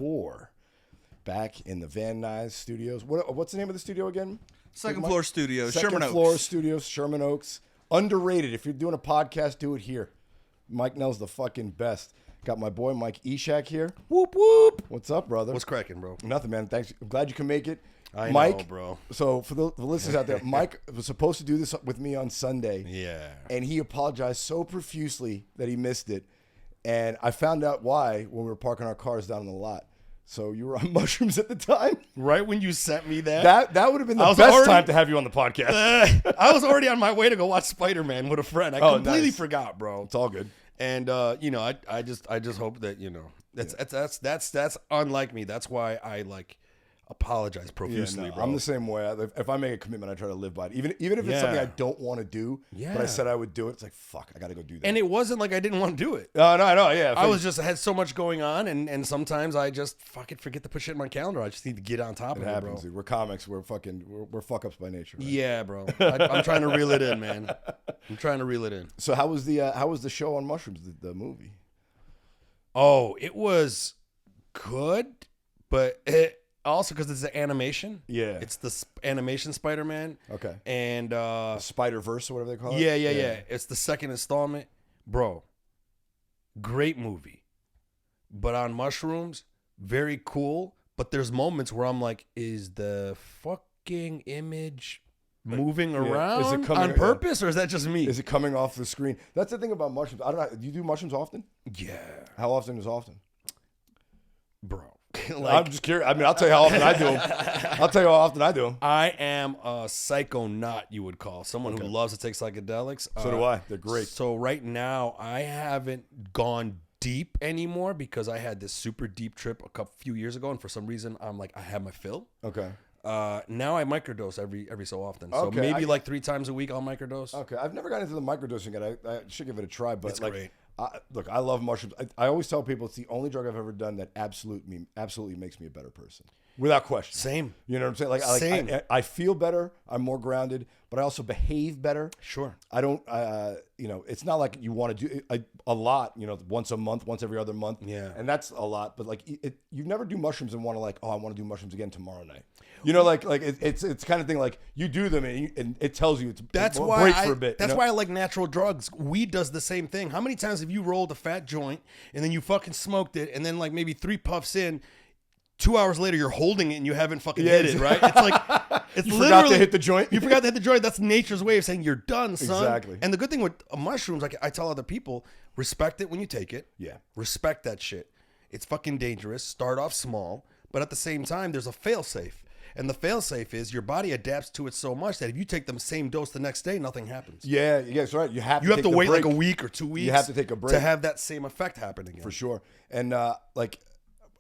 4. Back in the Van Nuys Studios. What's the name of the studio again? Second Floor Studios, Second Sherman Floor Oaks. Studios, Sherman Oaks. Underrated. If you're doing a podcast, do it here. Mike Nell's the fucking best. Got my boy Mike Eshaq here. Whoop, whoop. What's up, brother? What's cracking, bro? Nothing, man. Thanks. I'm glad you can make it. Mike, know, bro. So for the listeners out there, Mike was supposed to do this with me on Sunday. Yeah. And he apologized so profusely that he missed it. And I found out why when we were parking our cars down in the lot. So you were on mushrooms at the time? Right when you sent me that? That would have been the best time to have you on the podcast. I was already on my way to go watch Spider-Man with a friend. I completely forgot, bro. It's all good. And I just hope that, that's unlike me. That's why I apologize profusely, bro. I'm the same way. If I make a commitment, I try to live by it. Even if it's something I don't want to do, but I said I would do it, it's like, fuck, I got to go do that. And it wasn't like I didn't want to do it. No, I know, yeah. I had so much going on, and sometimes I just fucking forget to put shit in my calendar. I just need to get on top of it, happens, bro. Dude. We're comics. We're fuck-ups by nature. Right? Yeah, bro. I'm trying to reel it in, man. I'm trying to reel it in. So how was the show on mushrooms, the movie? Oh, it was good, but also because it's an animation. Yeah. It's the animation Spider-Man. Okay. And Spider-Verse or whatever they call it? Yeah. It's the second installment. Bro, great movie. But on mushrooms, very cool. But there's moments where I'm like, is the fucking image moving around is it coming, on purpose, or is that just me? Is it coming off the screen? That's the thing about mushrooms. I don't know. Do you do mushrooms often? Yeah. How often is often? Bro. I'm just curious. I mean, I'll tell you how often I do them. I'll tell you how often I do them. I am a psychonaut, you would call. Someone who loves to take psychedelics. So do I. They're great. So right now, I haven't gone deep anymore because I had this super deep trip a few years ago, and for some reason, I'm like, I have my fill. Okay. Now I microdose every so often. So Okay, maybe like 3 times a week I'll microdose. Okay. I've never gotten into the microdosing yet. I should give it a try. But It's great. Look, I love mushrooms. I always tell people it's the only drug I've ever done that absolutely makes me a better person, without question. Same. You know what I'm saying? Same. I feel better. I'm more grounded, but I also behave better. Sure. I don't. It's not like you want to do a lot. Once a month, once every other month. Yeah. And that's a lot. But you never do mushrooms and want to I want to do mushrooms again tomorrow night. It's kind of thing like you do them and it tells you That's break why for a bit. That's why I like natural drugs. Weed does the same thing. How many times have you rolled a fat joint and then you fucking smoked it and then like maybe 3 puffs in, 2 hours later you're holding it and you haven't fucking hit it, right? It's like it's you literally forgot to hit the joint. You forgot to hit the joint. That's nature's way of saying you're done, son. Exactly. And the good thing with mushrooms, like I tell other people, respect it when you take it. Yeah. Respect that shit. It's fucking dangerous. Start off small, but at the same time, there's a fail safe. And the fail-safe is your body adapts to it so much that if you take the same dose the next day, nothing happens. Yeah, that's right. You have to wait like a week or 2 weeks. You have to take a break to have that same effect happen again. for sure. And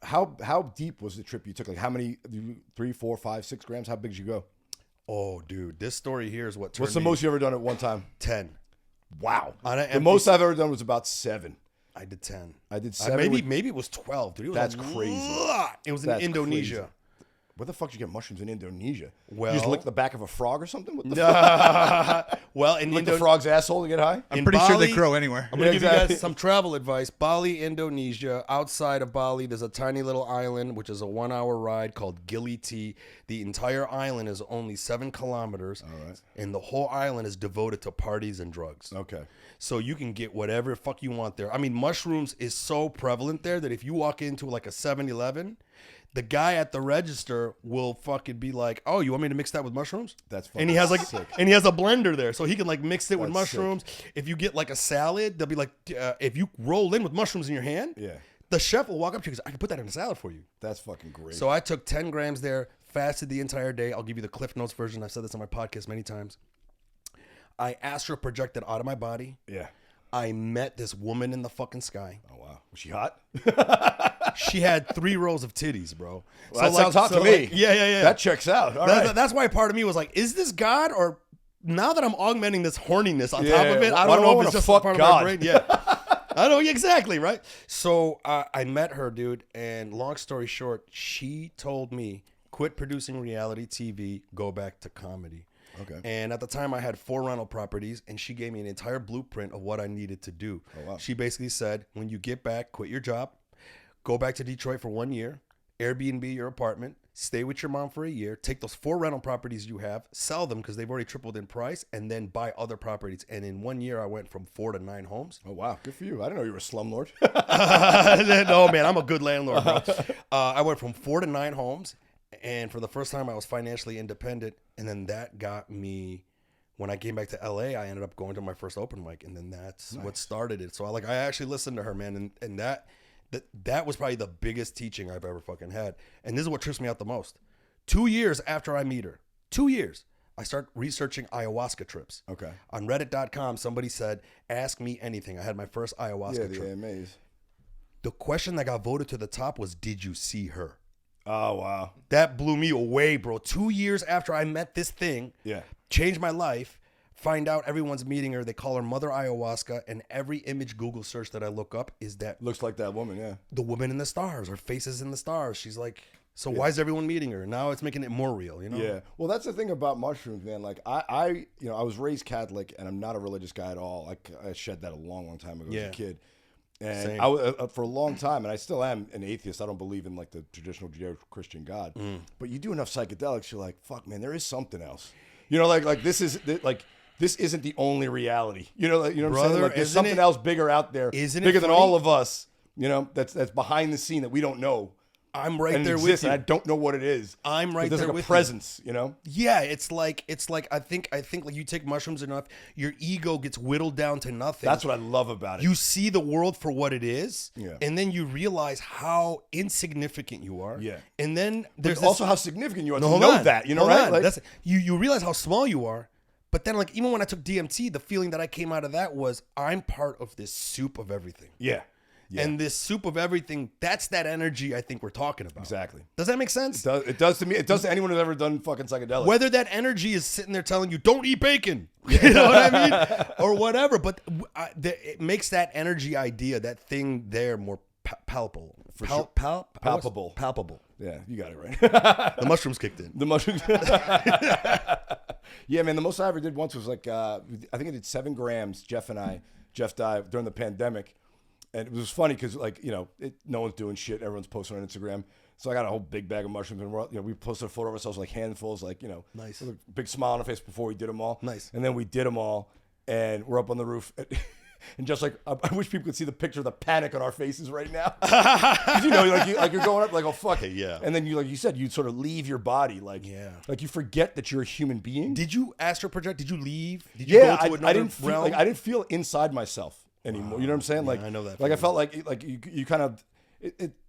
how deep was the trip you took? Like how many? 3, 4, 5, 6 grams? How big did you go? Oh, dude, this story here is what turned What's the most you ever done at one time? 10. Wow. The most I've ever done was about 7. I did 10. I did 7. Maybe it was 12, dude. It was That's crazy. It was in Indonesia. Crazy. Where the fuck did you get mushrooms in Indonesia? Well, you just lick the back of a frog or something? What the fuck? Well, lick the frog's asshole to get high? I'm pretty sure they grow anywhere. I'm going to give you guys some travel advice. Bali, Indonesia. Outside of Bali, there's a tiny little island, which is a 1-hour ride called Gili T. The entire island is only 7 kilometers. All right. And the whole island is devoted to parties and drugs. Okay. So you can get whatever fuck you want there. I mean, mushrooms is so prevalent there that if you walk into like a 7-Eleven, the guy at the register will fucking be like, "Oh, you want me to mix that with mushrooms?" That's fucking and he has like, sick. and he has a blender there, so he can like mix it with That's mushrooms. If you get like a salad, they'll be like, if you roll in with mushrooms in your hand, Yeah. the chef will walk up to you and say, "I can put that in a salad for you." That's fucking great. So I took 10 grams there, fasted the entire day. I'll give you the Cliff Notes version. I've said this on my podcast many times. I astral projected out of my body. Yeah. I met this woman in the fucking sky. Oh, wow. Was she hot? She had 3 rows of titties, bro. Well, that sounds hot to me. Yeah. That checks out. All right. That's why part of me was like, is this God? Or now that I'm augmenting this horniness on top of it, I why don't do I know if it's wanna just fuck part God? of my brain. Yeah. I know, exactly, right? So I met her, dude, and long story short, she told me, quit producing reality TV, go back to comedy. Okay. And at the time, I had 4 rental properties, and she gave me an entire blueprint of what I needed to do. Oh, wow. She basically said, when you get back, quit your job, go back to Detroit for 1 year, Airbnb your apartment, stay with your mom for a year, take those 4 rental properties you have, sell them because they've already tripled in price, and then buy other properties. And in 1 year, I went from 4 to 9 homes. Oh, wow. Good for you. I didn't know you were a slumlord. No, man, I'm a good landlord, bro. I went from 4 to 9 homes, and for the first time, I was financially independent. And then that got me, when I came back to LA, I ended up going to my first open mic, and then that's what started it. So I actually listened to her, man, and that was probably the biggest teaching I've ever fucking had. And this is what trips me out the most. 2 years after I meet her, 2 years, I start researching ayahuasca trips. Okay. On Reddit.com, somebody said, ask me anything. I had my first ayahuasca trip. The AMAs. The question that got voted to the top was, did you see her? Oh, wow. That blew me away, bro. 2 years after I met this thing, changed my life. Find out everyone's meeting her. They call her Mother Ayahuasca, and every image Google search that I look up is that. Looks like that woman, yeah. The woman in the stars. Her face is in the stars. She's like, so why is everyone meeting her? Now it's making it more real, you know? Yeah. Well, that's the thing about mushrooms, man. Like, I was raised Catholic, and I'm not a religious guy at all. I shed that a long, long time ago as a kid. And Same. I for a long time, and I still am an atheist. I don't believe in like the traditional Judeo-Christian God. But you do enough psychedelics, you're like, fuck, man, there is something else. You know, like this is like this isn't the only reality. You know what I'm saying? Like there's something else bigger out there, bigger than all of us. You know, that's behind the scene that we don't know. I'm right there with you. And I don't know what it is. I'm right there with you. There's like a presence, you know? Yeah, it's like I think like you take mushrooms enough, your ego gets whittled down to nothing. That's what I love about it. You see the world for what it is, yeah. And then you realize how insignificant you are. Yeah. And then there's also how significant you are to know that, you know, right? Like, that's, you realize how small you are. But then, like, even when I took DMT, the feeling that I came out of that was I'm part of this soup of everything. Yeah. Yeah. And this soup of everything, that's that energy I think we're talking about. Exactly. Does that make sense? It does to me. It does to anyone who's ever done fucking psychedelics. Whether that energy is sitting there telling you, don't eat bacon. You know what I mean? Or whatever. But it makes that energy idea, that thing there, more palpable. For sure. Palpable. Palpable. Yeah, you got it right. The mushrooms kicked in. The mushrooms. Yeah, man. The most I ever did once was like, I think I did 7 grams, Jeff died during the pandemic. And it was funny because, like, you know, no one's doing shit. Everyone's posting on Instagram. So I got a whole big bag of mushrooms. And we posted a photo of ourselves, like, handfuls, like, you know. Nice. With a big smile on our face before we did them all. Nice. And then we did them all. And we're up on the roof. And just like, I wish people could see the picture of the panic on our faces right now. 'Cause, you know, like you're going up like, oh, fuck. Yeah. And then you, like you said, you sort of leave your body. Like, like you forget that you're a human being. Did you astral project? Did you leave? Did you go to another realm? I didn't feel inside myself anymore. Wow. You know what I'm saying? Like, I know that. Like I felt like you kind of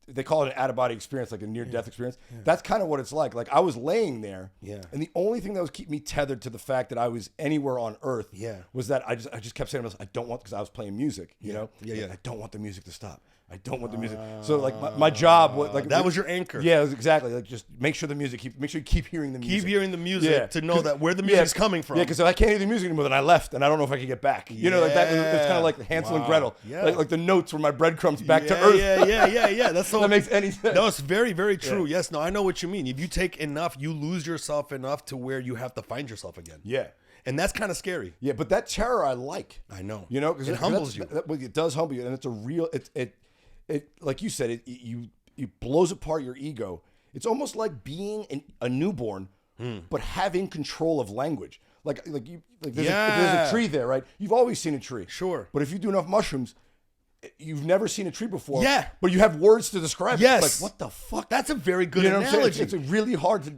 they call it an out-of-body experience, like a near-death experience. Yeah. That's kind of what it's like. Like I was laying there, and the only thing that was keeping me tethered to the fact that I was anywhere on Earth, was that I just kept saying to myself, I don't want, because I was playing music, you know, I don't want the music to stop. I don't want the music. So like my job was like that was your anchor. Yeah, it was exactly like just make sure you keep hearing the music. Keep hearing the music to know that where the music's coming from. Yeah, because if I can't hear the music anymore, then I left, and I don't know if I can get back. You know, like that. It's kind of like Hansel and Gretel. Yeah. Like the notes were my breadcrumbs back to Earth. Yeah. That's so. That makes any sense. No, it's very, very true. Yeah. Yes, no, I know what you mean. If you take enough, you lose yourself enough to where you have to find yourself again. Yeah. And that's kind of scary. Yeah, but that terror I like. I know. You know, because it humbles you. It does humble you, and it's a real. It like you said, it blows apart your ego. It's almost like being a newborn, but having control of language. Like there's a tree there, right? You've always seen a tree. Sure. But if you do enough mushrooms, you've never seen a tree before. Yeah. But you have words to describe it. Yes. Like, what the fuck? That's a very good analogy. What I'm saying? It's really hard to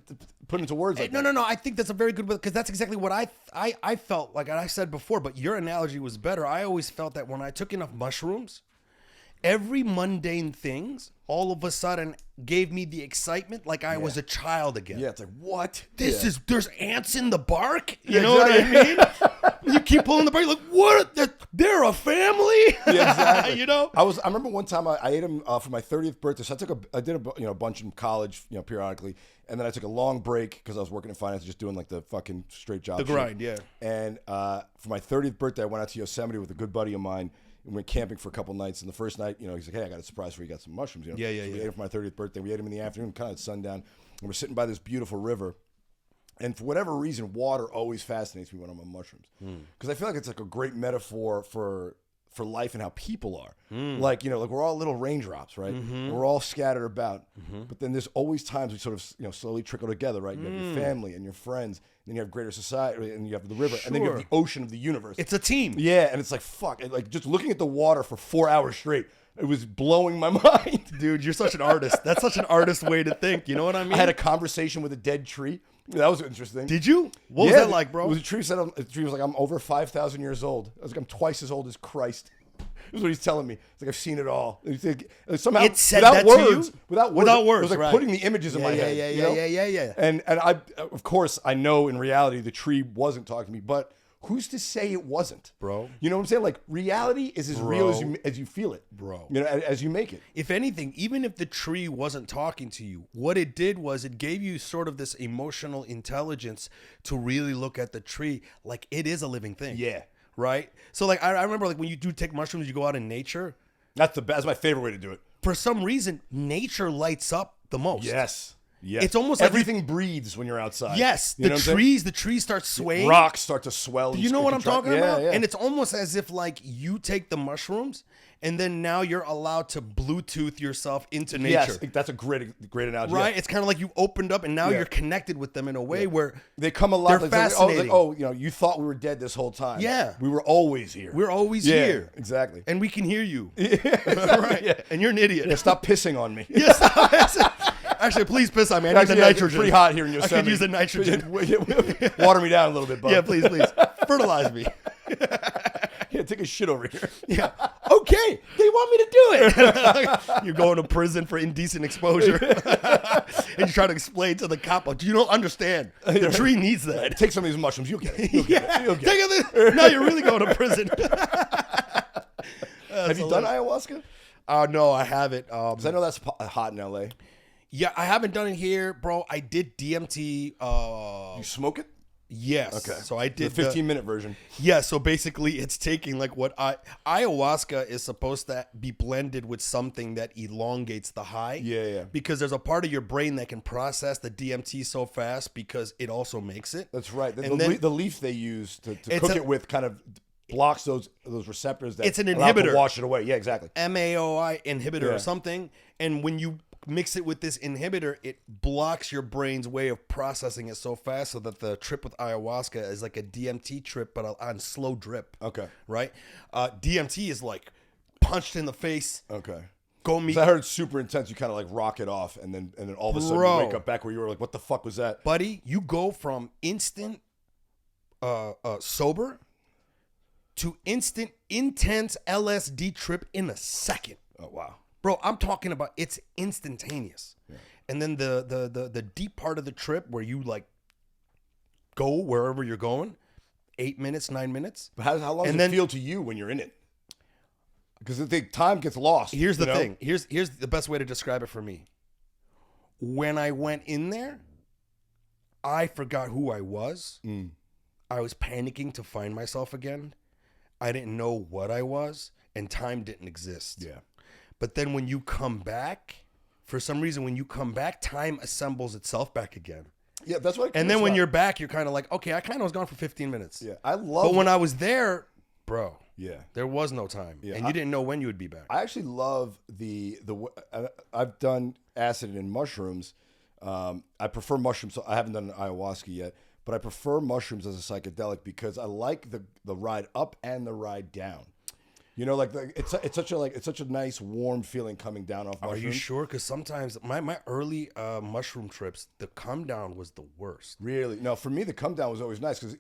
put into words like that. No. I think that's a very good one, because that's exactly what I felt like, and I said before, but your analogy was better. I always felt that when I took enough mushrooms, every mundane things all of a sudden gave me the excitement like I was a child again. Yeah, it's like, what? There's ants in the bark? You know what I mean? You keep pulling the bark, you're like, what? They're a family? Yeah, exactly. You know? I remember one time I ate them for my 30th birthday. So I did a bunch in college, periodically. And then I took a long break because I was working in finance, just doing like the fucking straight job. The grind, yeah. And for my 30th birthday, I went out to Yosemite with a good buddy of mine. We went camping for a couple nights, and the first night, he's like, "Hey, I got a surprise for you. Got some mushrooms." Yeah. So we ate them for my 30th birthday. We ate them in the afternoon, kind of at sundown, and we're sitting by this beautiful river. And for whatever reason, water always fascinates me when I'm on mushrooms, because I feel like it's like a great metaphor for for life and how people are. Like, like we're all little raindrops, right? And we're all scattered about. But then there's always times we sort of, slowly trickle together, right? You have your family and your friends, and then you have greater society, and you have the river, and then you have the ocean of the universe. It's a team. Yeah, and it's like, fuck. Like, just looking at the water for 4 hours straight, it was blowing my mind. Dude, you're such an artist. That's such an artist way to think. You know what I mean? I had a conversation with a dead tree. That was interesting. Did you? What was that like, bro? It was a tree. The tree was like, I'm over 5,000 years old. I was like, I'm twice as old as Christ. This is what he's telling me. It's like, I've seen it all. Somehow, it said that to you? Without words. It was like putting the images in my head. Yeah. And I, of course, I know in reality the tree wasn't talking to me, but who's to say it wasn't, bro? You know what I'm saying? Like, reality is as real as you feel it, bro. As you make it. If anything, even if the tree wasn't talking to you, what it did was it gave you sort of this emotional intelligence to really look at the tree like it is a living thing. Yeah. Right? So, like, I remember, like, when you do take mushrooms, you go out in nature. That's my favorite way to do it. For some reason, nature lights up the most. Yes. Yeah. It's almost everything like breathes when you're outside. Yes. The trees start swaying. Rocks start to swell. You know what I'm talking about? Yeah. And it's almost as if like you take the mushrooms and then now you're allowed to Bluetooth yourself into nature. Yes, that's a great analogy. Right? Yeah. It's kind of like you opened up and now you're connected with them in a way where they come alive. They're fascinating. You thought we were dead this whole time. Yeah. We were always here. We're always here. Exactly. And we can hear you. Right? Yeah. And you're an idiot. Yeah, stop pissing on me. Yes. Actually, please piss on me. I need the nitrogen. It's pretty hot here in Yosemite. I could use the nitrogen. Water me down a little bit, bud. Yeah, please. Fertilize me. Yeah, take a shit over here. Yeah. Okay, they want me to do it. You're going to prison for indecent exposure. And you try to explain to the cop, do you don't understand? The tree needs that. Take some of these mushrooms. You'll get it. You'll get it. Now you're really going to prison. Have you done ayahuasca? No, I haven't. Because I know that's hot in LA. Yeah, I haven't done it here, bro. I did DMT. You smoke it? Yes. Okay. So I did the 15-minute version. Yeah. So basically, it's taking like ayahuasca is supposed to be blended with something that elongates the high. Yeah. Because there's a part of your brain that can process the DMT so fast because it also makes it. That's right. The leaf they use to cook it with kind of blocks those receptors that it's an inhibitor to wash it away. Yeah, exactly. MAOI inhibitor or something. And when you mix it with this inhibitor, it blocks your brain's way of processing it so fast so that the trip with ayahuasca is like a DMT trip, but on slow drip. Okay. Right? DMT is like punched in the face. Okay. Go meet. I heard it's super intense. You kind of like rock it off, and then all of a sudden you wake up back where you were like, what the fuck was that? Buddy, you go from instant sober to instant intense LSD trip in a second. Oh, wow. Bro, I'm talking about it's instantaneous. Yeah. And then the deep part of the trip where you like go wherever you're going, 8 minutes, 9 minutes. But how long does it feel to you when you're in it? Because I think time gets lost. Here's the thing. Here's the best way to describe it for me. When I went in there, I forgot who I was. I was panicking to find myself again. I didn't know what I was, and time didn't exist. Yeah. But then when you come back, for some reason, when you come back, time assembles itself back again. Yeah, that's what. And then when you're back, you're kind of like, okay, I kind of was gone for 15 minutes. Yeah, I love. But when I was there, bro, yeah, there was no time, and you didn't know when you would be back. I actually love I've done acid and mushrooms. I prefer mushrooms. So I haven't done ayahuasca yet, but I prefer mushrooms as a psychedelic because I like the ride up and the ride down. You know, like it's such a nice warm feeling coming down off mushrooms. Are you sure? Because sometimes my early mushroom trips, the come down was the worst. Really? No, for me the come down was always nice because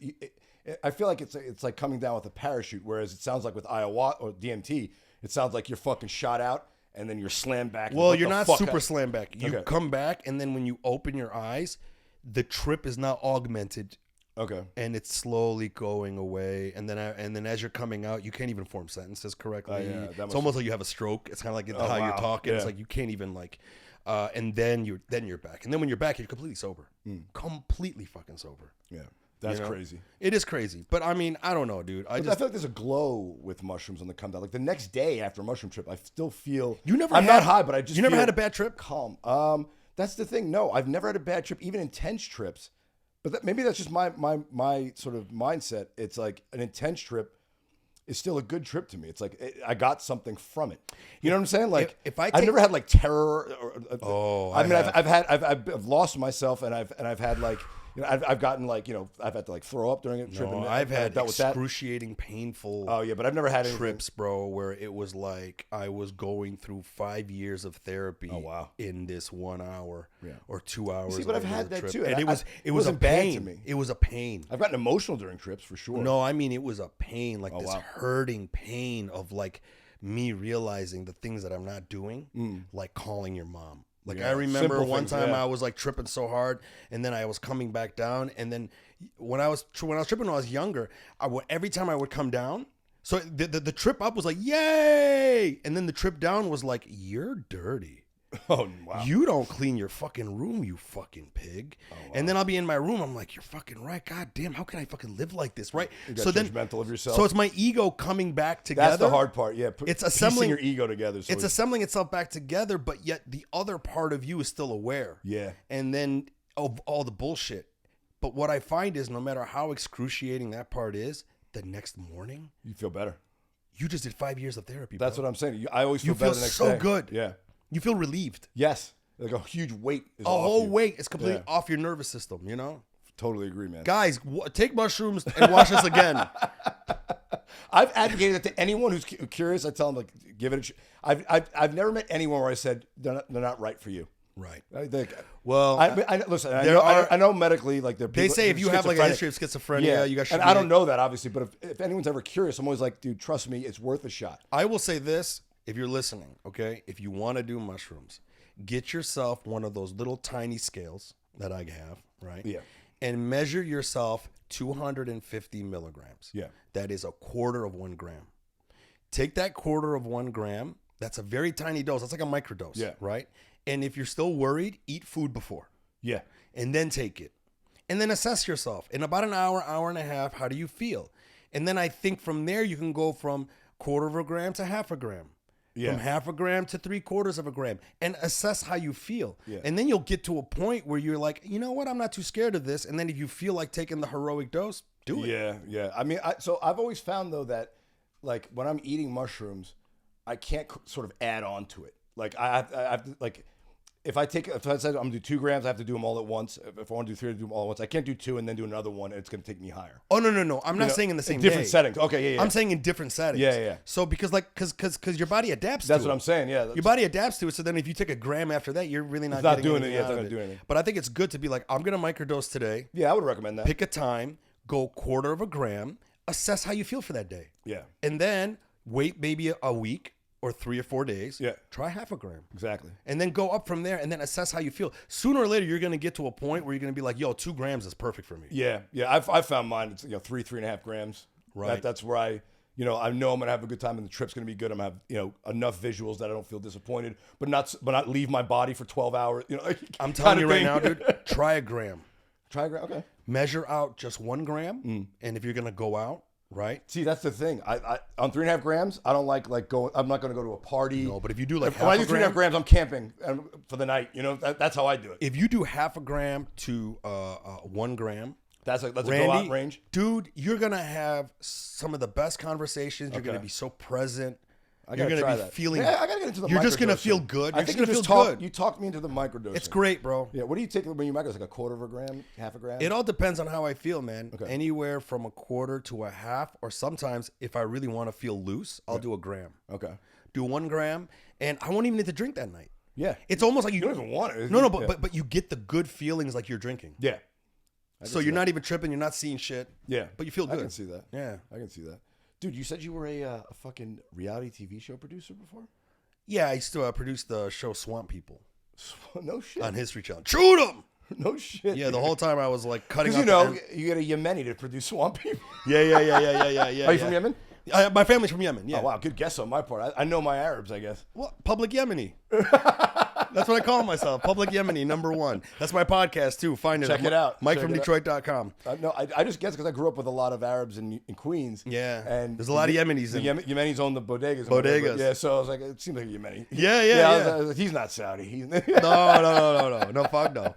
I feel like it's like coming down with a parachute, whereas it sounds like with ayahuasca or DMT, it sounds like you're fucking shot out and then you're slammed back. Well, you're not super slammed back. You come back and then when you open your eyes, the trip is now augmented. Okay. And it's slowly going away, and then as you're coming out, you can't even form sentences correctly. It's almost like you have a stroke. It's kind of like how you're talking. Yeah. It's like you can't even like, and then you're back, and then when you're back, you're completely sober, completely fucking sober. Yeah, that's crazy. It is crazy, but I mean, I don't know, dude. I feel like there's a glow with mushrooms on the come down. Like the next day after a mushroom trip, I still feel. I'm not high, but I just. You never had a bad trip? Calm. That's the thing. No, I've never had a bad trip, even intense trips. But maybe that's just my sort of mindset. It's like an intense trip. is still a good trip to me. It's like I got something from it. You know what I'm saying? Like if I I've never had like terror. I've lost myself, and I've had like. I've gotten like, I've had to like throw up during a trip. No, I've had excruciating, painful Oh, yeah, but I've never had trips, bro, where it was like I was going through 5 years of therapy in this 1 hour or 2 hours. See, but I've had that trip. too. And it was a pain. To me. It was a pain. I've gotten emotional during trips for sure. No, I mean, it was a pain, like hurting pain of like me realizing the things that I'm not doing, like calling your mom. Like I remember one time I was like tripping so hard, and then I was coming back down, and then when I was tripping when I was younger, every time I would come down, so the trip up was like yay, and then the trip down was like you're dirty. Oh wow! You don't clean your fucking room, you fucking pig. Oh, wow. And then I'll be in my room. I'm like, you're fucking right. God damn, how can I fucking live like this, right? So then, judgmental of yourself. So it's my ego coming back together. That's the hard part. Yeah, it's assembling your ego together. So it's assembling itself back together, but yet the other part of you is still aware. Yeah. And then of all the bullshit. But what I find is, no matter how excruciating that part is, the next morning you feel better. You just did 5 years of therapy. That's what I'm saying. I always feel better the next day. You day. feel so good. Yeah. You feel relieved. Yes. Like a huge weight is a off whole you. weight is completely off your nervous system, Totally agree, man. Guys, take mushrooms and watch this again. I've advocated that to anyone who's curious. I tell them, like, give it a I've never met anyone where I said they're not right for you. Right. Well, listen, I know medically, like, they say if you have like a history of schizophrenia, you guys should. And I don't know that, obviously, but if anyone's ever curious, I'm always like, dude, trust me, it's worth a shot. I will say this. If you're listening, okay, if you want to do mushrooms, get yourself one of those little tiny scales that I have, right? Yeah. And measure yourself 250 milligrams. Yeah. That is a quarter of 1 gram. Take that quarter of 1 gram. That's a very tiny dose. That's like a microdose. Yeah. Right? And if you're still worried, eat food before. Yeah. And then take it. And then assess yourself. In about an hour, hour and a half, how do you feel? And then I think from there, you can go from quarter of a gram to half a gram. Yeah. From half a gram to 3/4 of a gram, and assess how you feel. Yeah. And then you'll get to a point where you're like, you know what, I'm not too scared of this. And then if you feel like taking the heroic dose, do it. Yeah, yeah. I mean, so I've always found though that, like, when I'm eating mushrooms, I can't sort of add on to it. Like I have to, like, if I said I'm gonna do 2 grams, I have to do them all at once. If I want to do 3, I do them all at once. I can't do 2 and then do another one, and it's gonna take me higher. Oh no! I'm not saying in the same different settings. Okay, yeah. I'm saying in different settings. Yeah. So because your body adapts. That's to what it. I'm saying. Yeah, your body adapts to it. So then if you take a gram after that, you're really not doing it. Yeah, it's not gonna do anything. But I think it's good to be like, I'm gonna microdose today. Yeah, I would recommend that. Pick a time, go quarter of a gram, assess how you feel for that day. Yeah, and then wait maybe a week or 3 or 4 days. Yeah. Try half a gram. Exactly. And then go up from there and then assess how you feel. Sooner or later, you're going to get to a point where you're going to be like, yo, 2 grams is perfect for me. Yeah. I've found mine. It's 3.5 grams. Right. That's where I know I'm going to have a good time and the trip's going to be good. I'm going to have, enough visuals that I don't feel disappointed, but not leave my body for 12 hours. I'm telling you right now, dude, try a gram. Try a gram. Okay. Measure out just 1 gram. And if you're going to go out, right? See, that's the thing. I on 3.5 grams, I don't like going. I'm not going to go to a party. No, but if you do like when I do 3.5 grams, I'm camping for the night. That's how I do it. If you do half a gram to 1 gram, that's a go out range, dude. You're gonna have some of the best conversations. You're gonna be so present. You're gonna be feeling. Yeah, I gotta get into the. You're just gonna feel good. I think you just talk. You talked me into the microdosing. It's great, bro. Yeah. What do you take when you microdose? Like a quarter of a gram, half a gram? It all depends on how I feel, man. Okay. Anywhere from a quarter to a half, or sometimes if I really want to feel loose, I'll do a gram. Okay. Do 1 gram, and I won't even need to drink that night. Yeah. It's almost like you don't even want it. No, but you get the good feelings like you're drinking. Yeah. So you're not even tripping. You're not seeing shit. Yeah. But you feel good. I can see that. Yeah. I can see that. Dude, you said you were a fucking reality TV show producer before? Yeah, I used to produce the show Swamp People. No shit. On History Channel. Shoot 'em! No shit. Yeah, the whole time I was like cutting up. You get a Yemeni to produce Swamp People. Yeah. Are you from Yemen? My family's from Yemen, yeah. Oh, wow, good guess on my part. I know my Arabs, I guess. Well, Public Yemeni. That's what I call myself, Public Yemeni, #1. That's my podcast, too. Find it. Check it out. MikeFromDetroit.com. No, I just guess because I grew up with a lot of Arabs in Queens. Yeah. And there's a lot of Yemenis. Yemenis own the bodegas. Bodegas. Yeah, so I was like, it seems like a Yemeni. Yeah. I was like, he's not Saudi. No, fuck no.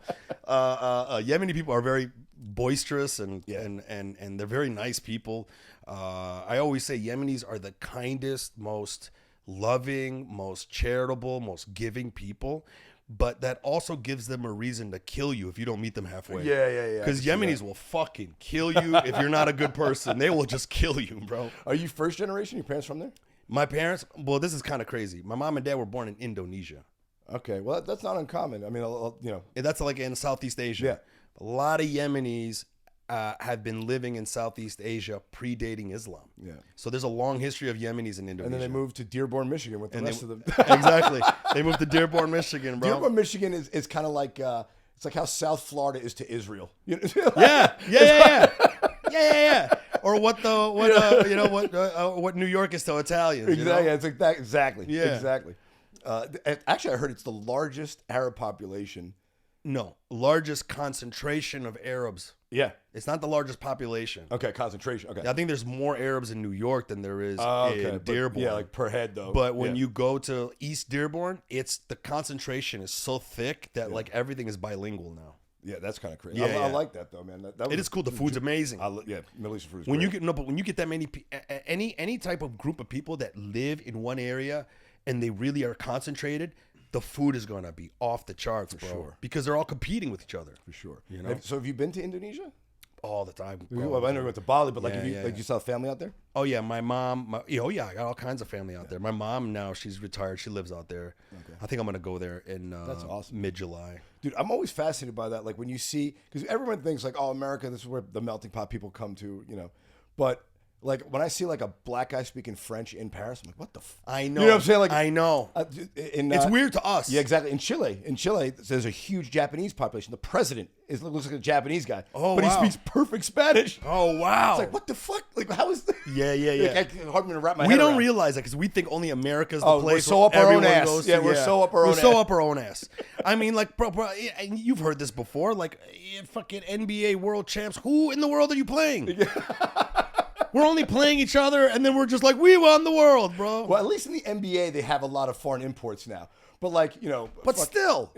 Yemeni people are very boisterous and they're very nice people. I always say Yemenis are the kindest, most loving, most charitable, most giving people. But that also gives them a reason to kill you if you don't meet them halfway. Yeah. Because Yemenis will fucking kill you if you're not a good person. They will just kill you, bro. Are you first generation? Your parents from there? My parents, well, this is kind of crazy. My mom and dad were born in Indonesia. Okay, well, that's not uncommon. I mean, you know. That's like in Southeast Asia. Yeah. A lot of Yemenis have been living in Southeast Asia predating Islam. Yeah. So there's a long history of Yemenis in Indonesia. And then they moved to Dearborn, Michigan with the rest of them. Exactly. They moved to Dearborn, Michigan, bro. Dearborn, Michigan is kind of like, it's like how South Florida is to Israel. You know? Yeah. Or what New York is to Italians. Exactly. You know? Yeah, it's like that. Exactly. Yeah. Exactly. Actually, I heard it's the largest Arab population. No, largest concentration of Arabs. Yeah. It's not the largest population. Okay, concentration. Okay. I think there's more Arabs in New York than there is in Dearborn. Yeah, like per head though. But when you go to East Dearborn, it's the concentration is so thick that like everything is bilingual now. Yeah, that's kind of crazy. Yeah, I like that though, man. It is cool. The food's amazing. Middle Eastern food is when great. you get that many any type of group of people that live in one area and they really are concentrated, the food is going to be off the charts, bro. Sure. Because they're all competing with each other. For sure. You know? So have you been to Indonesia? All the time. Well, I know you went to Bali, but you saw family out there? Oh yeah, my mom. I got all kinds of family out there. My mom now, she's retired. She lives out there. Okay. I think I'm gonna go there in That's awesome. mid-July. Dude, I'm always fascinated by that. Like when you see, because everyone thinks like, oh, America, this is where the melting pot people come to, you know, but. Like when I see like a black guy speaking French in Paris, I'm like, what the? I know. You know what I'm saying? Like I know. It's weird to us. Yeah, exactly. In Chile, there's a huge Japanese population. The president looks like a Japanese guy. Oh, but wow. he speaks perfect Spanish. Oh wow! It's like what the fuck? Like how is? Yeah. Like, I can hardly wrap my head We don't around. realize that because we think only America's the place. We're so up our own ass. Goes Yeah, to, we're so up our own. We're so up our own ass. I mean, like, bro, and you've heard this before. Like, fucking NBA world champs. Who in the world are you playing? We're only playing each other, and then we're just like, we won the world, bro. Well, at least in the NBA, they have a lot of foreign imports now. But like, you know, still,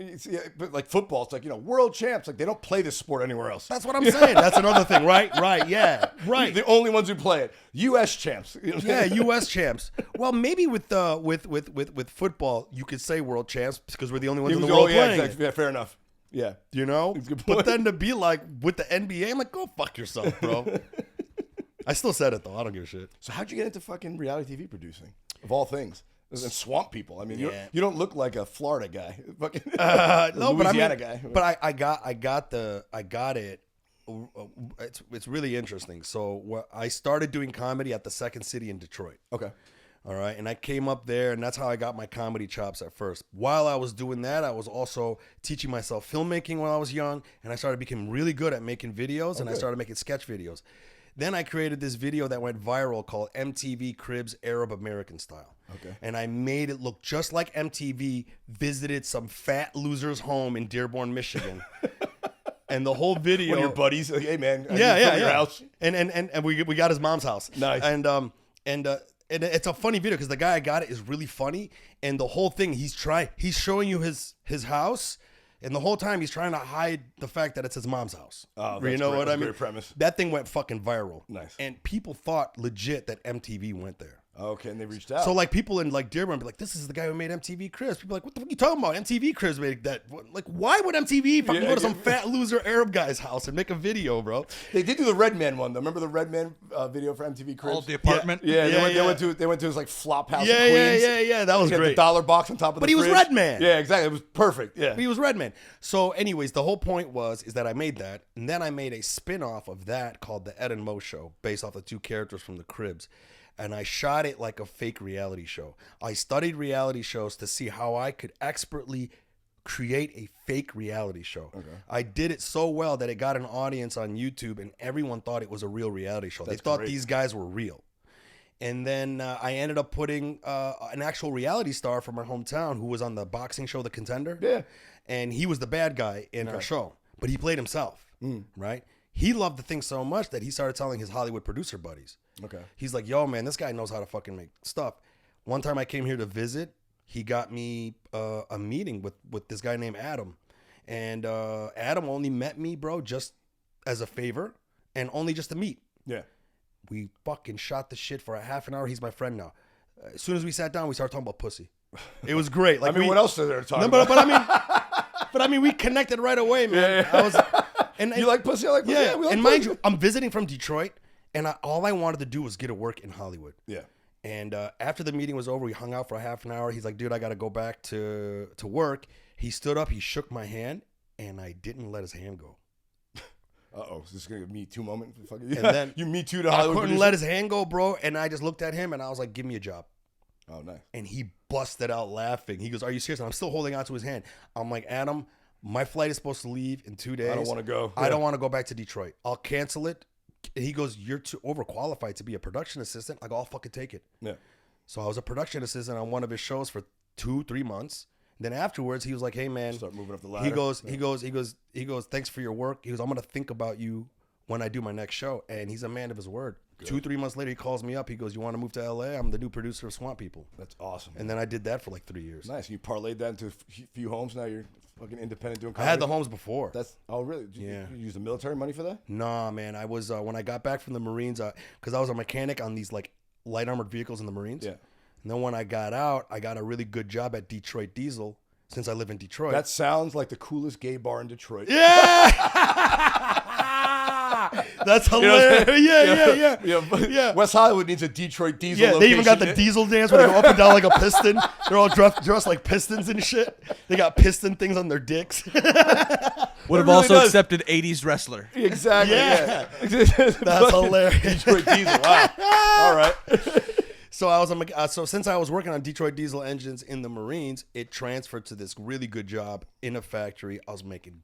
but like football, it's like, you know, world champs. Like they don't play this sport anywhere else. That's what I'm saying. That's another thing, right? Yeah, right. The only ones who play it, U.S. champs. Yeah, U.S. champs. Well, maybe with football, you could say world champs because we're the only ones in the world playing. Exactly. Yeah, fair enough. Yeah, you know. But then to be like with the NBA, I'm like, go fuck yourself, bro. I still said it though. I don't give a shit. So how'd you get into fucking reality TV producing, of all things? And swamp people. I mean, you don't look like a Florida guy, fucking no, Louisiana guy. But I got it. It's really interesting. So I started doing comedy at the Second City in Detroit. Okay. All right, and I came up there, and that's how I got my comedy chops at first. While I was doing that, I was also teaching myself filmmaking when I was young, and I started becoming really good at making videos, and I started making sketch videos. Then I created this video that went viral called MTV Cribs Arab American Style. Okay. And I made it look just like MTV visited some fat loser's home in Dearborn, Michigan. And the whole video. One of your buddies, like, hey man, your house. And we got his mom's house. Nice. And it's a funny video because the guy I got it is really funny. And the whole thing, he's showing you his house. And the whole time he's trying to hide the fact that it's his mom's house. Oh, you know what I mean? Great premise. That thing went fucking viral. Nice. And people thought legit that MTV went there. Okay, and they reached out. So like people in like Dearborn be like, this is the guy who made MTV Cribs. People are like, what the fuck are you talking about? MTV Cribs made that. Like, why would MTV fucking go to some fat loser Arab guy's house and make a video, bro? They did do the Red Man one though. Remember the Red Man video for MTV Cribs? Oh, the apartment. They went to his like flop house. Yeah, in Queens. yeah. That was He had great. the dollar box on top of the But he was fridge. Red Man. Yeah, exactly. It was perfect. Yeah. He was Red Man. So anyways, the whole point is that I made that, and then I made a spin-off of that called The Ed and Mo Show, based off the two characters from the Cribs. And I shot it like a fake reality show. I studied reality shows to see how I could expertly create a fake reality show. Okay. I did it so well that it got an audience on YouTube, and everyone thought it was a real reality show. They thought these guys were real. And then I ended up putting an actual reality star from our hometown who was on the boxing show, The Contender. Yeah. And he was the bad guy in our show, but he played himself, right? He loved the thing so much that he started telling his Hollywood producer buddies. Okay. He's like, yo, man, this guy knows how to fucking make stuff. One time I came here to visit, he got me a meeting with this guy named Adam. And Adam only met me, bro, just as a favor and only just to meet. Yeah. We fucking shot the shit for a half an hour. He's my friend now. As soon as we sat down, we started talking about pussy. It was great. Like, what else are there to talk about? But I mean, we connected right away, man. Yeah. You like pussy? I like pussy. Yeah. We like and pussy. mind you, I'm visiting from Detroit, and all I wanted to do was get a work in Hollywood. Yeah. And after the meeting was over, we hung out for a half an hour. He's like, dude, I got to go back to work. He stood up, he shook my hand, and I didn't let his hand go. Uh-oh, is this going to be a Me Too moment? And then you Me Too to Hollywood. I couldn't let his hand go, bro. And I just looked at him, and I was like, give me a job. Oh, nice. And he busted out laughing. He goes, are you serious? And I'm still holding on to his hand. I'm like, Adam, my flight is supposed to leave in 2 days. I don't want to go. I don't want to go back to Detroit. I'll cancel it. And he goes, you're too overqualified to be a production assistant. I go, I'll fucking take it. Yeah. So I was a production assistant on one of his shows for 2-3 months. Then afterwards, he was like, hey, man. Start moving up the ladder. He goes, thanks for your work. He goes, I'm going to think about you when I do my next show. And he's a man of his word. Good. 2-3 months later, he calls me up. He goes, you want to move to L.A.? I'm the new producer of Swamp People. That's awesome. And then I did that for like 3 years. Nice. You parlayed that into a few homes. Now you're fucking independent doing comedy. I had the homes before. Oh, really? Did you use the military money for that? Nah, man. I was, when I got back from the Marines, because I was a mechanic on these like light armored vehicles in the Marines. Yeah. And then when I got out, I got a really good job at Detroit Diesel since I live in Detroit. That sounds like the coolest gay bar in Detroit. Yeah! That's hilarious. Yeah. West Hollywood needs a Detroit Diesel Yeah, location. they even got the diesel dance where they go up and down like a piston. They're all dressed like pistons and shit. They got piston things on their dicks. Would have also accepted 80s wrestler. Exactly. Yeah. That's hilarious. Detroit Diesel. Wow. All right. So since I was working on Detroit Diesel engines in the Marines, it transferred to this really good job in a factory. I was making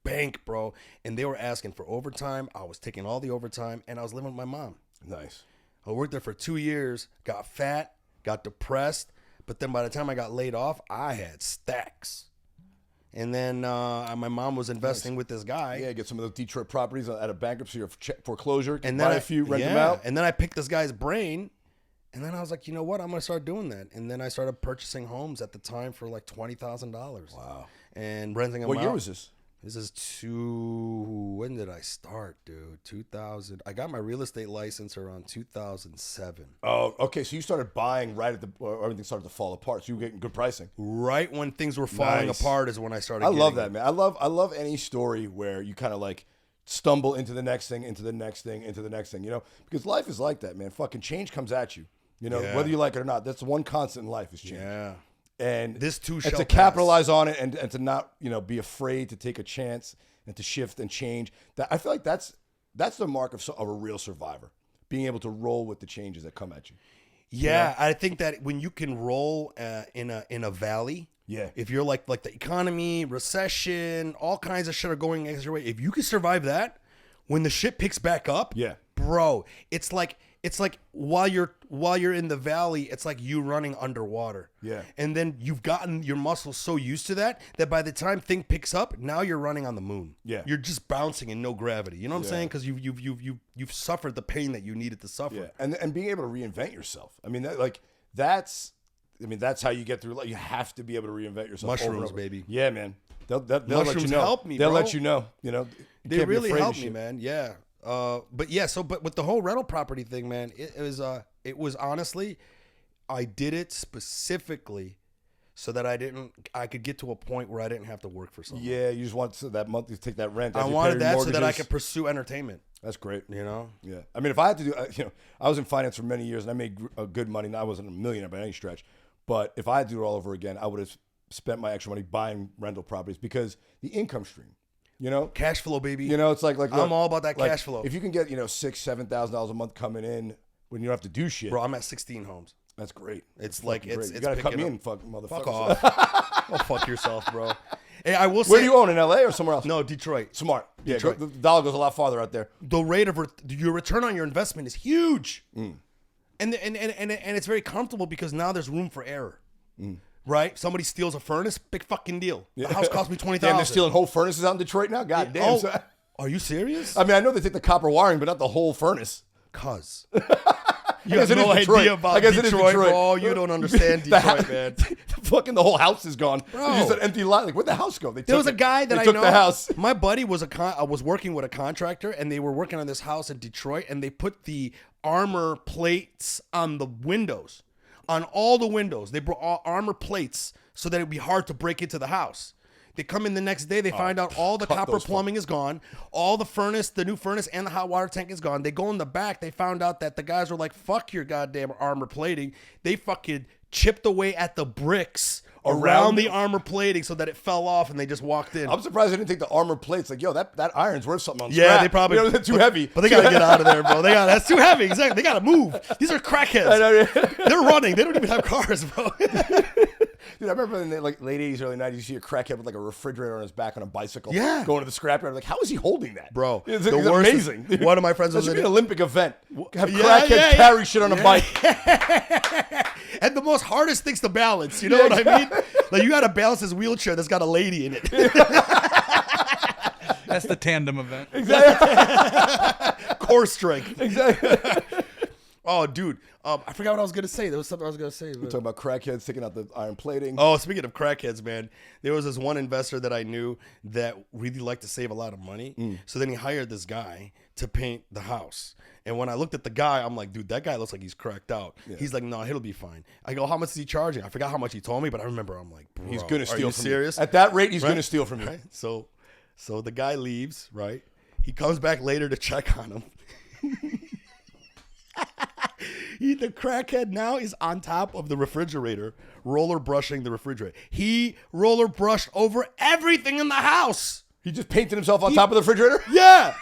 bank, bro, and they were asking for overtime. I was taking all the overtime, and I was living with my mom. Nice. I worked there for 2 years, got fat, got depressed, but then by the time I got laid off, I had stacks. And then my mom was investing with this guy. Yeah, get some of those Detroit properties out of bankruptcy or foreclosure. And buy a few, rent them out. And then I picked this guy's brain. And then I was like, you know what? I'm going to start doing that. And then I started purchasing homes at the time for like $20,000. Wow. And renting them out. What year was this? This is when did I start, dude? 2000. I got my real estate license around 2007. Oh, okay. So you started buying right at everything started to fall apart. So you were getting good pricing. Right when things were falling apart is when I started. I love that, man. I love any story where you kind of like stumble into the next thing, into the next thing, into the next thing, you know? Because life is like that, man. Fucking change comes at you. You know, whether you like it or not. That's the one constant in life is change. Yeah. And this too shall shall to capitalize on it and to not, you know, be afraid to take a chance and to shift and change. That I feel like that's the mark of a real survivor, being able to roll with the changes that come at you. Yeah, you know? I think that when you can roll in a valley, if you're like the economy, recession, all kinds of shit are going against your way, if you can survive that, when the shit picks back up, bro, it's like while you're in the valley, it's like you running underwater. Yeah. And then you've gotten your muscles so used to that by the time thing picks up, now you're running on the moon. Yeah. You're just bouncing in no gravity. You know what I'm saying? Because you've suffered the pain that you needed to suffer. Yeah. And being able to reinvent yourself. I mean, that's how you get through life. You have to be able to reinvent yourself. Mushrooms, baby. Yeah, man. They'll Mushrooms let you know. help me, They'll bro. let you know. You know, they really help me, man. Yeah. But with the whole rental property thing, man, it was honestly, I did it specifically so that I could get to a point where I didn't have to work for someone. Yeah, you just want that month to take that rent. I wanted that so that I could pursue entertainment. That's great. You know? Yeah. I mean, if I had to do, I was in finance for many years and I made good money. I wasn't a millionaire by any stretch, but if I had to do it all over again, I would have spent my extra money buying rental properties because the income stream. You know, cash flow, baby. You know, it's like I'm all about that cash flow. If you can get $6,000-$7,000 a month coming in when you don't have to do shit, bro. I'm at 16 homes. That's great. It's like it's you gotta cut me in, motherfucker. Fuck off. Oh, fuck yourself, bro. Hey, I will say. Where do you own, in LA or somewhere else? No, Detroit. Smart. Yeah, Detroit. The dollar goes a lot farther out there. The rate of your return on your investment is huge, and it's very comfortable because now there's room for error. Right? Somebody steals a furnace, big fucking deal. The house cost me $20,000. Damn, they're stealing whole furnaces out in Detroit now? God damn. Oh, are you serious? I mean, I know they take the copper wiring, but not the whole furnace. Cuz. You have no idea about Detroit, bro. You don't understand Detroit, man. Fucking the whole house is gone. Bro. It's just an empty lot. Like, where'd the house go? There was a guy that I took know. The house. My buddy was working with a contractor, and they were working on this house in Detroit, and they put the armor plates on the windows, on all the windows. They brought armor plates so that it'd be hard to break into the house. They come in the next day. They find out all the copper plumbing is gone. All the furnace, the new furnace, and the hot water tank is gone. They go in the back. They found out that the guys were like, fuck your goddamn armor plating. They fucking chipped away at the bricks around the armor plating so that it fell off, and they just walked in. I'm surprised they didn't take the armor plates. Like, yo, that iron's worth something on Yeah, scrap. they probably... they're too heavy. But they got to get out of there, bro. That's too heavy. Exactly. They got to move. These are crackheads. I know, yeah. They're running. They don't even have cars, bro. Dude, I remember in the late 80s, early 90s, you see a crackhead with like a refrigerator on his back on a bicycle. Yeah. Going to the scrapyard. Like, how is he holding that? Bro, It's the worst amazing. is- one of my friends That was should in be an it. Olympic event. Have crackheads carry shit on a bike. And the most hardest thing's to balance. You know what I mean? Like, you got to balance this wheelchair that's got a lady in it. That's the tandem event. Core strength. Exactly. Oh, dude. I forgot what I was going to say. There was something I was going to say. We're talking about crackheads taking out the iron plating. Oh, speaking of crackheads, man, there was this one investor that I knew that really liked to save a lot of money. So then he hired this guy to paint the house. And when I looked at the guy, I'm like, dude, that guy looks like he's cracked out. Yeah. He's like, no, he'll be fine. I go, how much is he charging? I forgot how much he told me, but I remember I'm like, bro, He's going to steal from serious? you. At that rate, he's going to steal from you. Right? So the guy leaves, right? He comes back later to check on him. The crackhead now is on top of the refrigerator, roller brushing the refrigerator. He roller brushed over everything in the house. He just painted himself on top of the refrigerator? Yeah.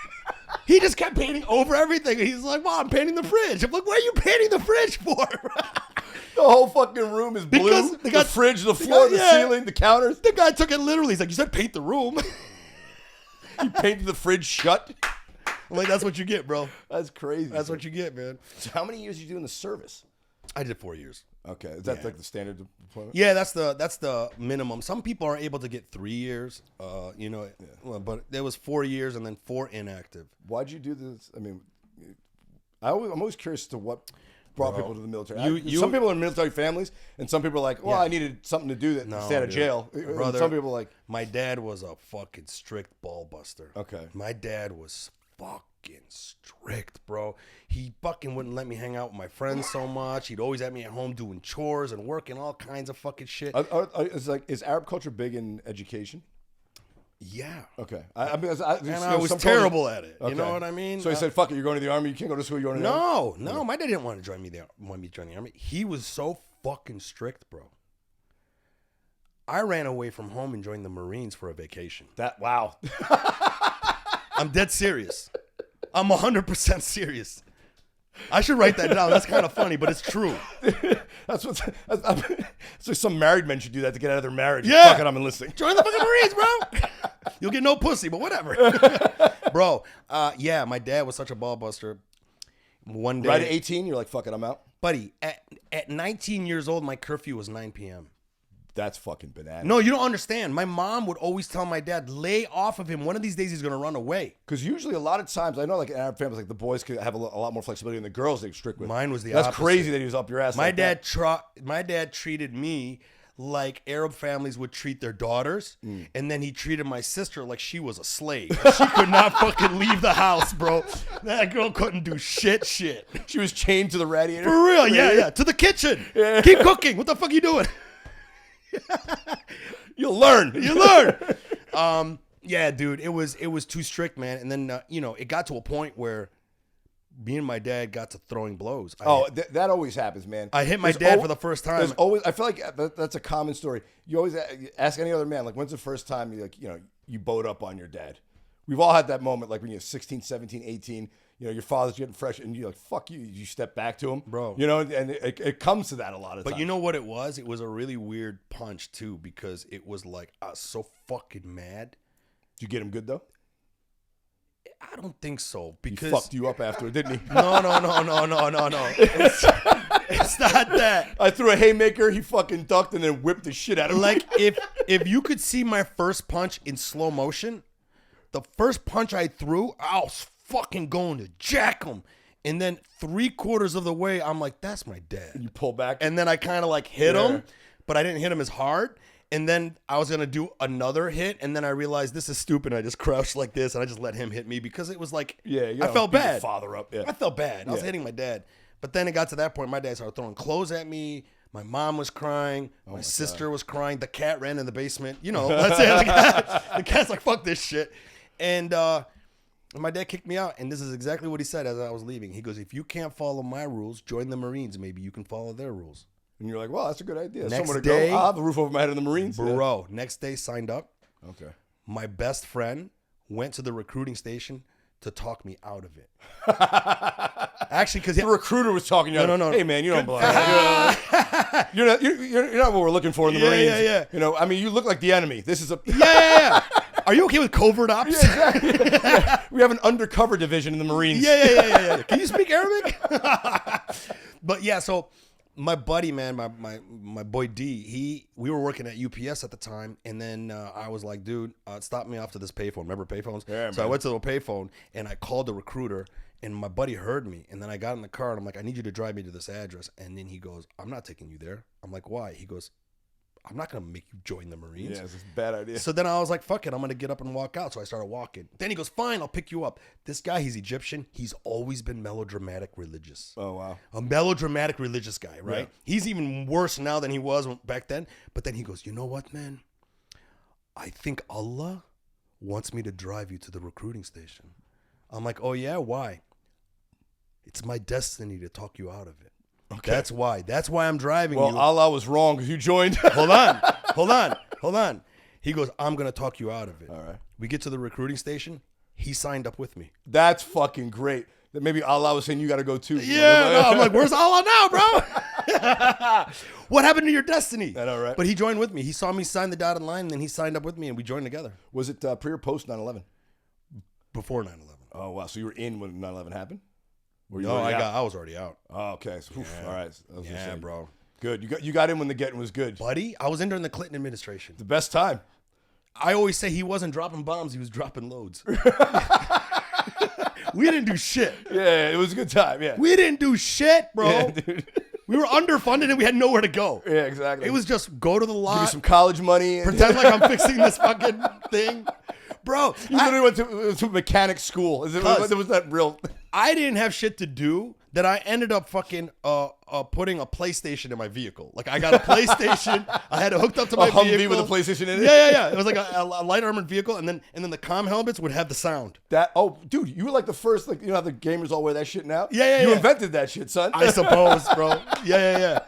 He just kept painting over everything. He's like, well, I'm painting the fridge. I'm like, what are you painting the fridge for? The whole fucking room is blue. The fridge, the floor, the ceiling, the counters. The guy took it literally. He's like, you said paint the room. You painted the fridge shut? I'm like, that's what you get, bro. That's crazy. That's what you get, man. So how many years did you do in the service? I did 4 years. Okay. Is that like the standard deployment? Yeah, that's the minimum. Some people are able to get 3 years, but there was 4 years and then 4 inactive. Why'd you do this? I mean, I'm always curious to what brought people to the military. Some people are in military families, and some people are like, well, I needed something to do to stay out of jail. Brother, some people are like, my dad was a fucking strict ball buster. Okay. My dad was fucking strict, bro. He fucking wouldn't let me hang out with my friends so much. He'd always have me at home doing chores and working all kinds of fucking shit. Is Arab culture big in education? Yeah. Okay. I was terrible at it. Okay. You know what I mean? So he said, "Fuck it, you're going to the army. You can't go to school. You're going to the army." No. My dad didn't want to join me there. Want me to join the army? He was so fucking strict, bro. I ran away from home and joined the Marines for a vacation. Wow. I'm dead serious. I'm 100% serious. I should write that down. That's kind of funny, but it's true. That's so some married men should do that to get out of their marriage. Yeah. Fuck it, I'm enlisting. Join the fucking Marines, bro. You'll get no pussy, but whatever. Bro, yeah, my dad was such a ball buster. One day. Right at 18, you're like, fuck it, I'm out? Buddy, at 19 years old, my curfew was 9 p.m. That's fucking bananas. No, you don't understand. My mom would always tell my dad, lay off of him. One of these days he's going to run away. Because usually a lot of times, I know like in Arab families, like the boys could have a lot more flexibility than the girls they strict with. Mine was the That's opposite. crazy that he was up your ass My like dad that. My dad treated me like Arab families would treat their daughters. And then he treated my sister like she was a slave. She could not fucking leave the house, bro. That girl couldn't do shit. She was chained to the radiator. For real, yeah. To the kitchen. Yeah. Keep cooking. What the fuck are you doing? You'll learn. Yeah, dude, it was too strict, man. And then it got to a point where me and my dad got to throwing blows. That always happens, man. I hit my dad for the first time. There's always. I feel like that's a common story. You always ask any other man, like, when's the first time you bowed up on your dad? We've all had that moment, like when you're 16, 17, 18. Your father's getting fresh, and you're like, "Fuck you!" You step back to him, bro. And it comes to that a lot of times. But you know what it was? It was a really weird punch too, because it was like I was so fucking mad. Did you get him good though? I don't think so, because he fucked you up after, didn't he? No. It's not that. I threw a haymaker. He fucking ducked and then whipped the shit out of him. Like if you could see my first punch in slow motion, the first punch I threw, I was fucking going to jack him, And then 3/4 of the way, I'm like, that's my dad. You pull back. And then I kind of like hit him, but I didn't hit him as hard. And then I was going to do another hit. And then I realized this is stupid. I just crouched like this and I just let him hit me because it was like, I felt beat your bad. father up. Yeah. I felt bad. I was hitting my dad. But then it got to that point. My dad started throwing clothes at me. My mom was crying. My sister was crying. The cat ran in the basement. You know, that's it. The cat's like, fuck this shit. And my dad kicked me out. And this is exactly what he said as I was leaving. He goes, if you can't follow my rules, join the Marines. Maybe you can follow their rules. And you're like, well, that's a good idea. Next Somewhere to day, go. I'll have the roof over my head in the Marines. Bro, next day signed up. Okay. My best friend went to the recruiting station to talk me out of it. Actually, because the recruiter was talking to you. No. Hey, man, you don't belong. You're not what we're looking for in the Marines. Yeah. You know, I mean, you look like the enemy. This is a... Yeah. Are you okay with covert ops? Yeah, exactly. Yeah. We have an undercover division in the Marines. Yeah. Can you speak Arabic? But yeah, so my buddy, man, my boy D, we were working at UPS at the time, and then I was like, dude, stop me off to this payphone. Remember payphones? Yeah, so I went to the payphone, and I called the recruiter, and my buddy heard me, and then I got in the car, and I'm like, I need you to drive me to this address. And then he goes, I'm not taking you there. I'm like, why? He goes, I'm not going to make you join the Marines. Yeah, it's a bad idea. So then I was like, fuck it, I'm going to get up and walk out. So I started walking. Then he goes, fine, I'll pick you up. This guy, he's Egyptian. He's always been melodramatic religious. Oh, wow. A melodramatic religious guy, right? Yeah. He's even worse now than he was back then. But then he goes, you know what, man? I think Allah wants me to drive you to the recruiting station. I'm like, oh, yeah? Why? It's my destiny to talk you out of it. Okay. That's why. That's why I'm driving you. Well, Allah was wrong because you joined. Hold on. He goes, I'm going to talk you out of it. All right. We get to the recruiting station. He signed up with me. That's fucking great. That maybe Allah was saying you got to go too. Yeah. No, I'm like, where's Allah now, bro? What happened to your destiny? I know, right? But he joined with me. He saw me sign the dotted line, and then he signed up with me, and we joined together. Was it pre or post 9/11? Before 9/11. Oh, wow. So you were in when 9/11 happened? No, I was already out. Oh, okay. So, all right. Yeah, bro. Good. You got in when the getting was good. Buddy, I was in during the Clinton administration. The best time. I always say he wasn't dropping bombs, he was dropping loads. We didn't do shit. Yeah, it was a good time, yeah. We didn't do shit, bro. Yeah, dude. We were underfunded and we had nowhere to go. Yeah, exactly. It was just go to the lot. Give me some college money. Pretend like I'm fixing this fucking thing. Bro, you literally went to mechanic school. There was that real... I didn't have shit to do that I ended up fucking putting a PlayStation in my vehicle. Like, I got a PlayStation. I had it hooked up to my vehicle. A Humvee with a PlayStation in it? Yeah. It was like a light armored vehicle, and then the comm helmets would have the sound. Dude, you were like the first, like, you know how the gamers all wear that shit now? Yeah. You invented that shit, son. I suppose, bro. Yeah.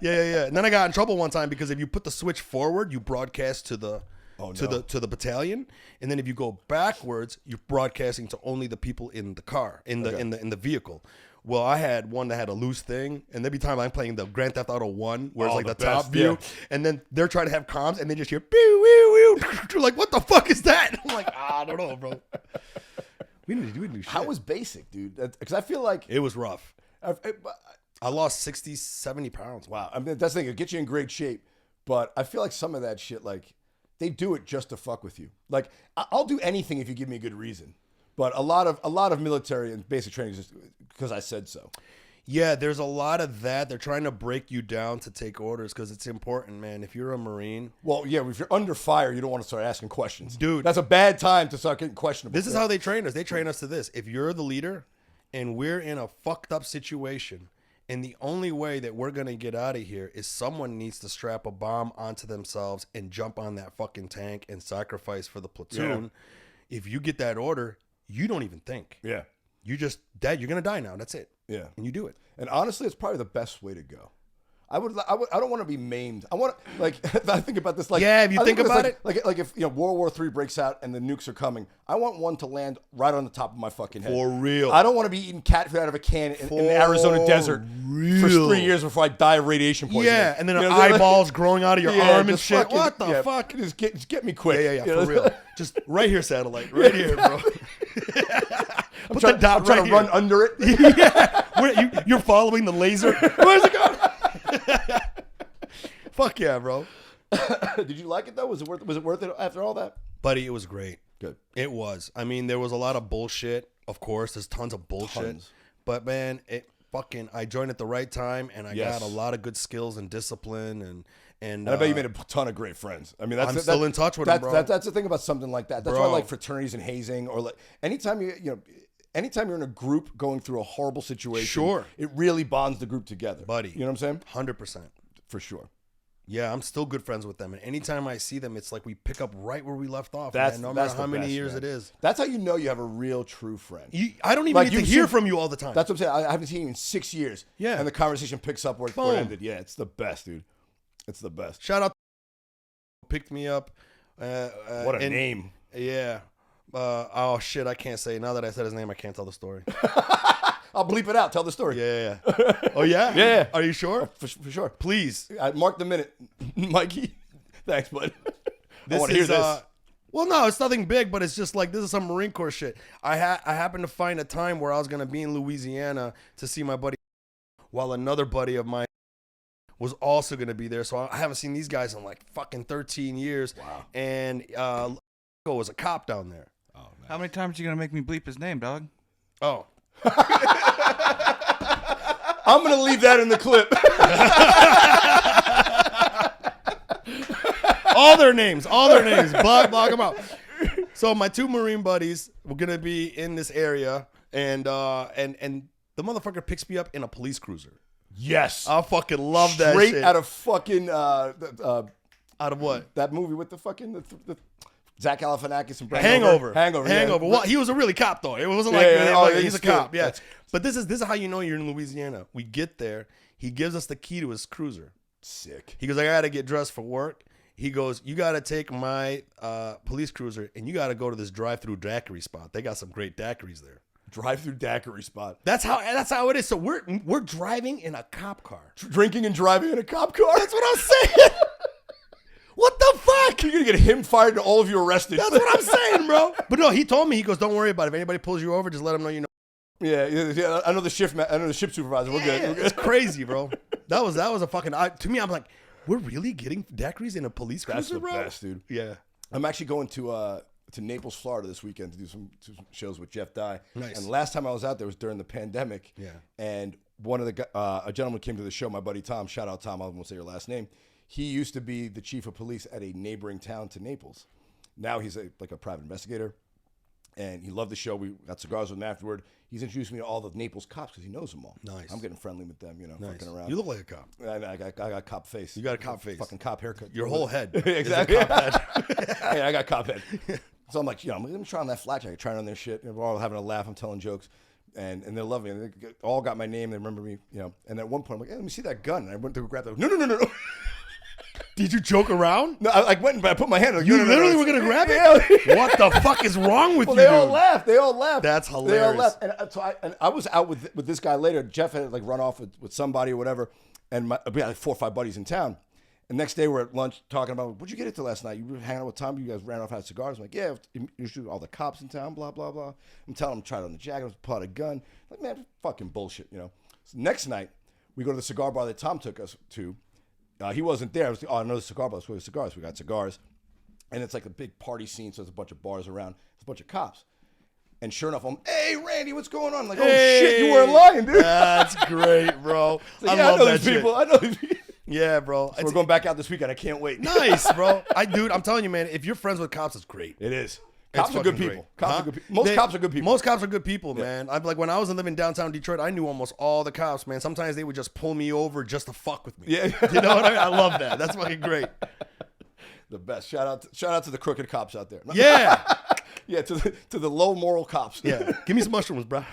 And then I got in trouble one time because if you put the switch forward, you broadcast to the... to the battalion, and then if you go backwards, you're broadcasting to only the people in the car, in the vehicle. Well, I had one that had a loose thing, and every time I'm playing the Grand Theft Auto 1, where it's like the top view, and then they're trying to have comms, and they just hear pew, pew, pew. Like, what the fuck is that? I'm like, I don't know, bro. We need to do shit. How was basic, dude? Because I feel like it was rough. I lost 60, 70 pounds. Wow. I mean, that's the thing. It gets you in great shape, but I feel like some of that shit, like, they do it just to fuck with you. Like, I'll do anything if you give me a good reason. But a lot of military and basic training is just because I said so. Yeah, there's a lot of that. They're trying to break you down to take orders because it's important, man. If you're a Marine... Well, yeah, if you're under fire, you don't want to start asking questions. Dude. That's a bad time to start getting questionable. This is how they train us. They train us to this. If you're the leader and we're in a fucked up situation... And the only way that we're going to get out of here is someone needs to strap a bomb onto themselves and jump on that fucking tank and sacrifice for the platoon. Yeah. If you get that order, you don't even think. Yeah. You just, Dad, you're going to die now. That's it. Yeah. And you do it. And honestly, it's probably the best way to go. I don't want to be maimed. I want to, like, I think about this, like, yeah, if you think about it, like if, you know, World War III breaks out and the nukes are coming, I want one to land right on the top of my fucking head. For real. I don't want to be eating cat food out of a can in the Arizona desert for 3 years before I die of radiation poisoning. Yeah, and then eyeballs growing out of your arm and shit. Fucking, what the fuck? Just get me quick. Yeah, for real. Just right here, satellite. Right here, bro. I'm trying to run under it. Yeah. You're following the laser. Where's it going? Fuck yeah, bro. Did you like it though? Was it worth it after all that? Buddy, it was great. Good. It was. I mean, there was a lot of bullshit, of course. There's tons of bullshit. But man, I joined at the right time, and I got a lot of good skills and discipline, and I bet you made a ton of great friends. I mean, I'm still in touch with them, bro. That's the thing about something like that. That's why I like fraternities and hazing, or like anytime anytime you're in a group going through a horrible situation, sure, it really bonds the group together, buddy. You know what I'm saying? 100%, for sure. Yeah, I'm still good friends with them, and anytime I see them, it's like we pick up right where we left off. That's no matter how many years it is. That's how you know you have a real, true friend. I don't even need to hear from you all the time. That's what I'm saying. I haven't seen you in 6 years. Yeah, and the conversation picks up where it ended. Yeah, it's the best, dude. It's the best. Shout out, picked me up. What a name. Yeah. Oh shit, I can't say. Now that I said his name, I can't tell the story. I'll bleep it out. Tell the story. Yeah. Oh yeah? Yeah. Are you sure? For sure. Please. Mark the minute, Mikey. Thanks, bud. I want to hear this. Well, no, it's nothing big, but it's just like, this is some Marine Corps shit. I happened to find a time where I was going to be in Louisiana to see my buddy, while another buddy of mine was also going to be there. So I haven't seen these guys in like fucking 13 years. Wow. And was a cop down there. Oh, man. How many times are you going to make me bleep his name, dog? Oh. I'm going to leave that in the clip. all their names. Block them out. So my two Marine buddies were going to be in this area, and the motherfucker picks me up in a police cruiser. Yes. I fucking love that shit. Straight out of fucking... out of what? That movie with the fucking... the Zach Galifianakis and Hangover. Yeah. Well, he was a really cop though. It wasn't he's a cop. Yeah. But this is how you know you're in Louisiana. We get there. He gives us the key to his cruiser. Sick. He goes, I gotta get dressed for work. He goes, you gotta take my police cruiser and you gotta go to this drive-through daiquiri spot. They got some great daiquiris there. Drive-through daiquiri spot. That's how it is. So we're driving in a cop car, drinking and driving in a cop car. That's what I'm saying. What the fuck? You're gonna get him fired and all of you arrested. That's what I'm saying, bro. But no, he told me, he goes, don't worry about it. If anybody pulls you over, just let them know you know. Yeah. I know the shift supervisor. We're good. It's crazy, bro. That was a fucking. To me, I'm like, we're really getting daiquiris in a police cruiser, bro. That's the best, dude. Yeah. I'm actually going to Naples, Florida this weekend to do some shows with Jeff Dye. Nice. And last time I was out there was during the pandemic. Yeah. And one of a gentleman came to the show, my buddy Tom. Shout out Tom. I won't say your last name. He used to be the chief of police at a neighboring town to Naples. Now he's like a private investigator, and he loved the show. We got cigars with him afterward. He's introduced me to all the Naples cops because he knows them all. Nice. I'm getting friendly with them, fucking around. You look like a cop. I got cop face. You got a cop face. Fucking cop haircut. Your whole head. Exactly. Is a cop head. Yeah, I got cop head. So I'm like, I'm going to try on that flat jacket, trying on their shit. And we're all having a laugh. I'm telling jokes. And they're loving me. They all got my name. They remember me, And at one point, I'm like, hey, let me see that gun. And I went to go grab that. No. Did you joke around? No, I went and I put my hand on it. You literally were going to grab it? Yeah. What the fuck is wrong with you, They all laughed. That's hilarious. They all laughed. And I was out with this guy later. Jeff had run off with somebody or whatever. And we had 4 or 5 buddies in town. And next day we're at lunch talking about, what'd you get into last night? You were hanging out with Tom. You guys ran off, had cigars. I'm like, yeah, you shoot all the cops in town, blah, blah, blah. I'm telling him, tried on the jacket, pull out a gun. Like, man, fucking bullshit, So next night, we go to the cigar bar that Tom took us to. He wasn't there. I was another cigar bar. Let's go to cigars. We got cigars. And it's like a big party scene, so there's a bunch of bars around. There's a bunch of cops. And sure enough, I'm, hey, Randy, what's going on? I'm like, oh, shit, you weren't lying, dude. That's great, bro. So, I love that shit. I know these people. Yeah, bro. So we're going back out this weekend. I can't wait. Nice, bro. Dude, I'm telling you, man, if you're friends with cops, it's great. It is. Cops are good people. Most cops are good people. Most cops are good people, man. I'm like, when I was living downtown Detroit, I knew almost all the cops, man. Sometimes they would just pull me over just to fuck with me. Yeah. You know what I mean? I love that. That's fucking great. The best. Shout out to the crooked cops out there. Yeah. Yeah, to the low moral cops. Yeah. Give me some mushrooms, bro.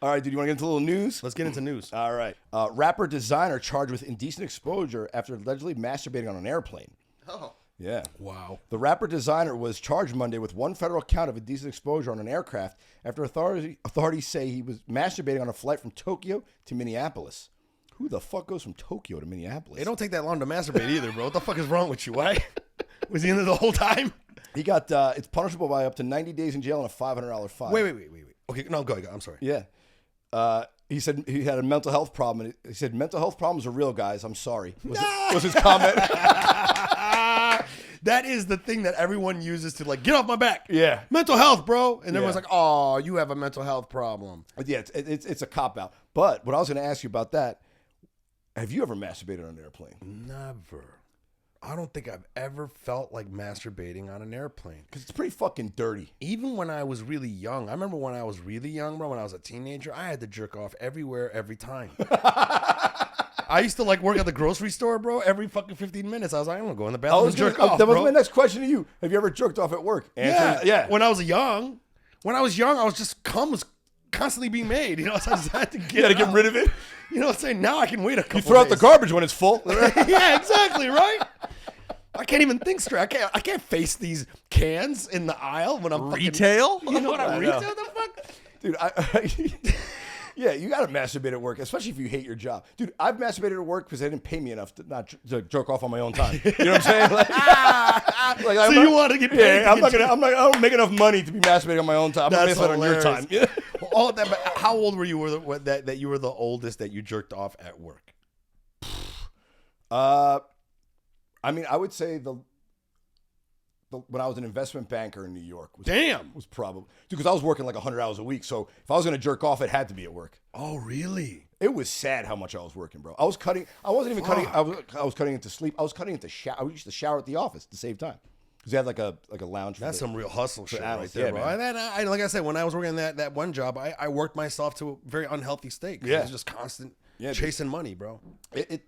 All right, dude, you want to get into a little news? Let's get into news. All right. Rapper Designer charged with indecent exposure after allegedly masturbating on an airplane. Oh. Yeah. Wow. The rapper Designer was charged Monday with 1 federal count of indecent exposure on an aircraft after authorities say he was masturbating on a flight from Tokyo to Minneapolis. Who the fuck goes from Tokyo to Minneapolis? It don't take that long to masturbate either, bro. What the fuck is wrong with you? Why? Was he in there the whole time? He got, it's punishable by up to 90 days in jail and a $500 fine. Wait. Okay, no, go ahead. I'm sorry. Yeah. He said he had a mental health problem. He said, mental health problems are real, guys. I'm sorry. Was his comment. That is the thing that everyone uses to like get off my back. Yeah. Mental health, bro. And everyone's Yeah. like, oh, you have a mental health problem. Yeah, it's a cop out. But what I was going to ask you about that, have you ever masturbated on an airplane? Never. I don't think I've ever felt like masturbating on an airplane. Because it's pretty fucking dirty. Even when I was really young, I remember when I was really young, bro, when I was a teenager, I had to jerk off everywhere, every time. I used to like work at the grocery store, bro. Every fucking 15 minutes, I was like, I'm gonna go in the bathroom and jerk off, that was bro. my next question to you. Have you ever jerked off at work? Yeah. When I was young, I was just cum was constantly being made. You know, so I just had to get. You got to get rid of it. You know what I'm saying? Now I can wait a couple. You throw out the days. garbage when it's full. Yeah, exactly, right? I can't even think straight. I can't face these cans in the aisle when I'm Retail? Fucking, you know what I I'm know. retail? The fuck? Dude, yeah, you got to masturbate at work, especially if you hate your job. Dude, I've masturbated at work because they didn't pay me enough to not to jerk off on my own time. You know what I'm saying? Like, So you want to get paid? Yeah, I don't make enough money to be masturbating on my own time. I'm That's masturbating on your time. hilarious. Well, all that. But how old were you? That you were the oldest that you jerked off at work? I mean, I would say when I was an investment banker in New York was probably because I was working like 100 hours a week. So if I was gonna jerk off, it had to be at work. Oh, really? It was sad how much I was working, bro. I was cutting. I wasn't even cutting. I was cutting into sleep. I was cutting into shower. I used to shower at the office to save time because they had like a lounge. That's some real hustle shit right adults, there, yeah, bro. man. And then like I said, when I was working that one job, I worked myself to a very unhealthy state. Yeah. It was just constant chasing money, bro. It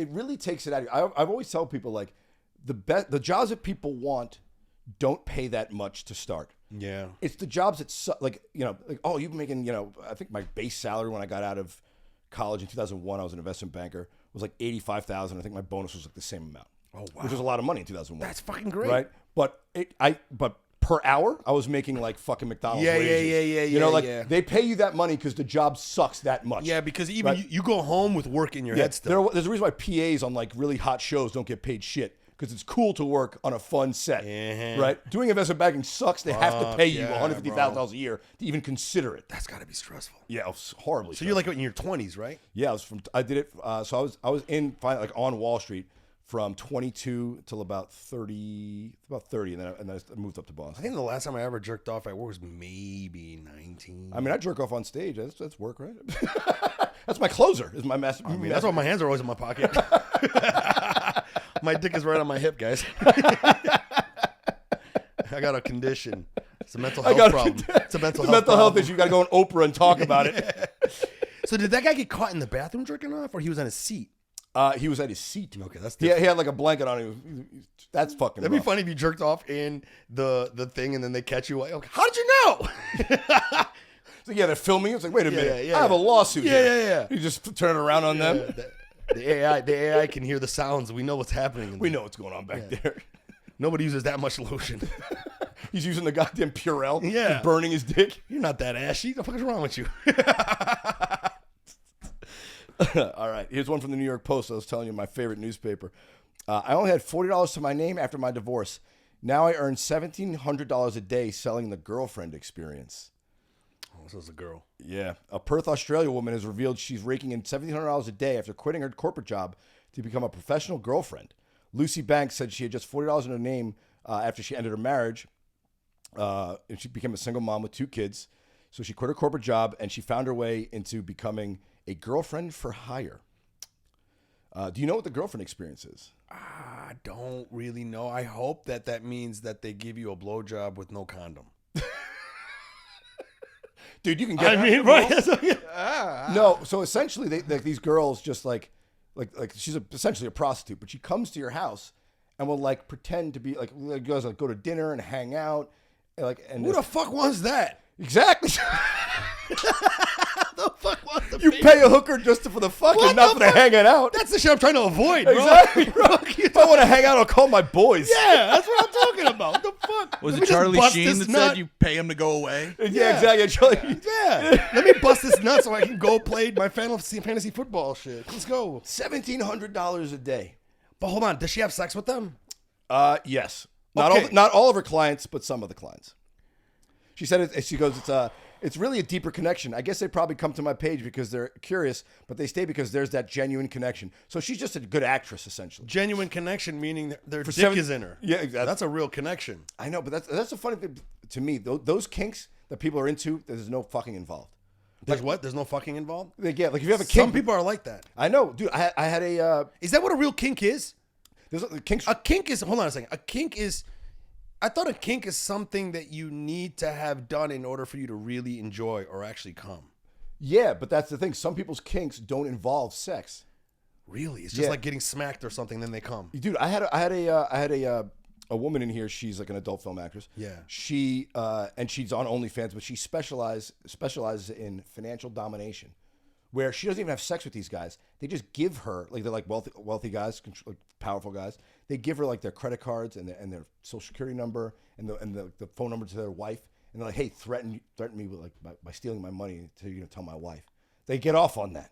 really takes it out of you. I've always tell people like the jobs that people want don't pay that much to start. Yeah. It's the jobs that like oh, you're making I think my base salary when I got out of college in 2001, I was an investment banker, was like $85,000. I think my bonus was like the same amount. Oh, wow. Which was a lot of money in 2001. That's fucking great. Right? But per hour, I was making like fucking McDonald's wages. Yeah. You know, like they pay you that money because the job sucks that much. Yeah, because even you go home with work in your head still. There's a reason why PAs on like really hot shows don't get paid shit. Because it's cool to work on a fun set, right? Doing investment banking sucks. They have to pay you $150,000 a year to even consider it. That's got to be stressful. Yeah, it was horribly. So you're like in your 20s, right? Yeah, I did it. So I was in like on Wall Street from 22 till about 30, and then I moved up to Boston. I think the last time I ever jerked off at work was maybe 19. I mean, I jerk off on stage. That's work, right? That's my closer. Is my master. I mean, that's why my hands are always in my pocket. My dick is right on my hip, guys. I got a condition. It's a mental health problem. It's a mental health issue. You got to go on Oprah and talk about it. So did that guy get caught in the bathroom jerking off, or he was on his seat? He was at his seat. Okay, that's different. He had like a blanket on him. That's fucking That'd rough. be funny if you jerked off in the thing and then they catch you. Like, okay, how did you know? So yeah, they're filming. It's like, wait a minute. Yeah, I have a lawsuit here. Yeah. You just turn it around on them. The AI can hear the sounds. We know what's happening. We know what's going on back there. Nobody uses that much lotion. He's using the goddamn Purell. Yeah. He's burning his dick. You're not that ashy. What the fuck is wrong with you? All right. Here's one from the New York Post. I was telling you, my favorite newspaper. I only had $40 to my name after my divorce. Now I earn $1,700 a day selling the girlfriend experience. Oh, this is a girl. Yeah. A Perth, Australia woman has revealed she's raking in $1,700 a day after quitting her corporate job to become a professional girlfriend. Lucy Banks said she had just $40 in her name after she ended her marriage. And she became a single mom with 2 kids. So she quit her corporate job and she found her way into becoming a girlfriend for hire. Do you know what the girlfriend experience is? I don't really know. I hope that means that they give you a blowjob with no condom. Dude, you can get. I mean, right? No, so essentially, these girls just like she's essentially a prostitute, but she comes to your house and will like pretend to be like you guys like go to dinner and hang out, and Who the fuck wants that? Exactly. The fuck wants the You pay a hooker just for the fucking, not for the hanging out. That's the shit I'm trying to avoid, bro. Exactly, bro. If I want to hang out, I'll call my boys. Yeah, that's what I'm talking about. What the fuck? Was Let it me just Charlie bust Sheen this that nut. said you pay him to go away? Yeah, exactly. Charlie. Yeah. Let me bust this nut so I can go play my fantasy football shit. Let's go. $1,700 a day. But hold on, does she have sex with them? Yes. Okay. Not all of her clients, but some of the clients. She said it. She goes, It's really a deeper connection. I guess they probably come to my page because they're curious, but they stay because there's that genuine connection. So she's just a good actress, essentially. Genuine connection, meaning their dick is in her. Yeah, exactly. That's a real connection. I know, but that's a funny thing to me. Those kinks that people are into, there's no fucking involved. There's what? There's no fucking involved? Yeah, like if you have a kink. Some people are like that. I know, dude. I had a. Is that what a real kink is? There's a kink. A kink is. Hold on a second. A kink is. I thought a kink is something that you need to have done in order for you to really enjoy or actually come. Yeah, but that's the thing. Some people's kinks don't involve sex. Really? It's just like getting smacked or something, then they come. Dude, I had a woman in here. She's like an adult film actress. Yeah. She and she's on OnlyFans, but she specializes in financial domination, where she doesn't even have sex with these guys. They just give her, like, they're like wealthy guys, like powerful guys. They give her like their credit cards and their social security number and the phone number to their wife, and they're like, hey, threaten me with by stealing my money to tell my wife. They get off on that.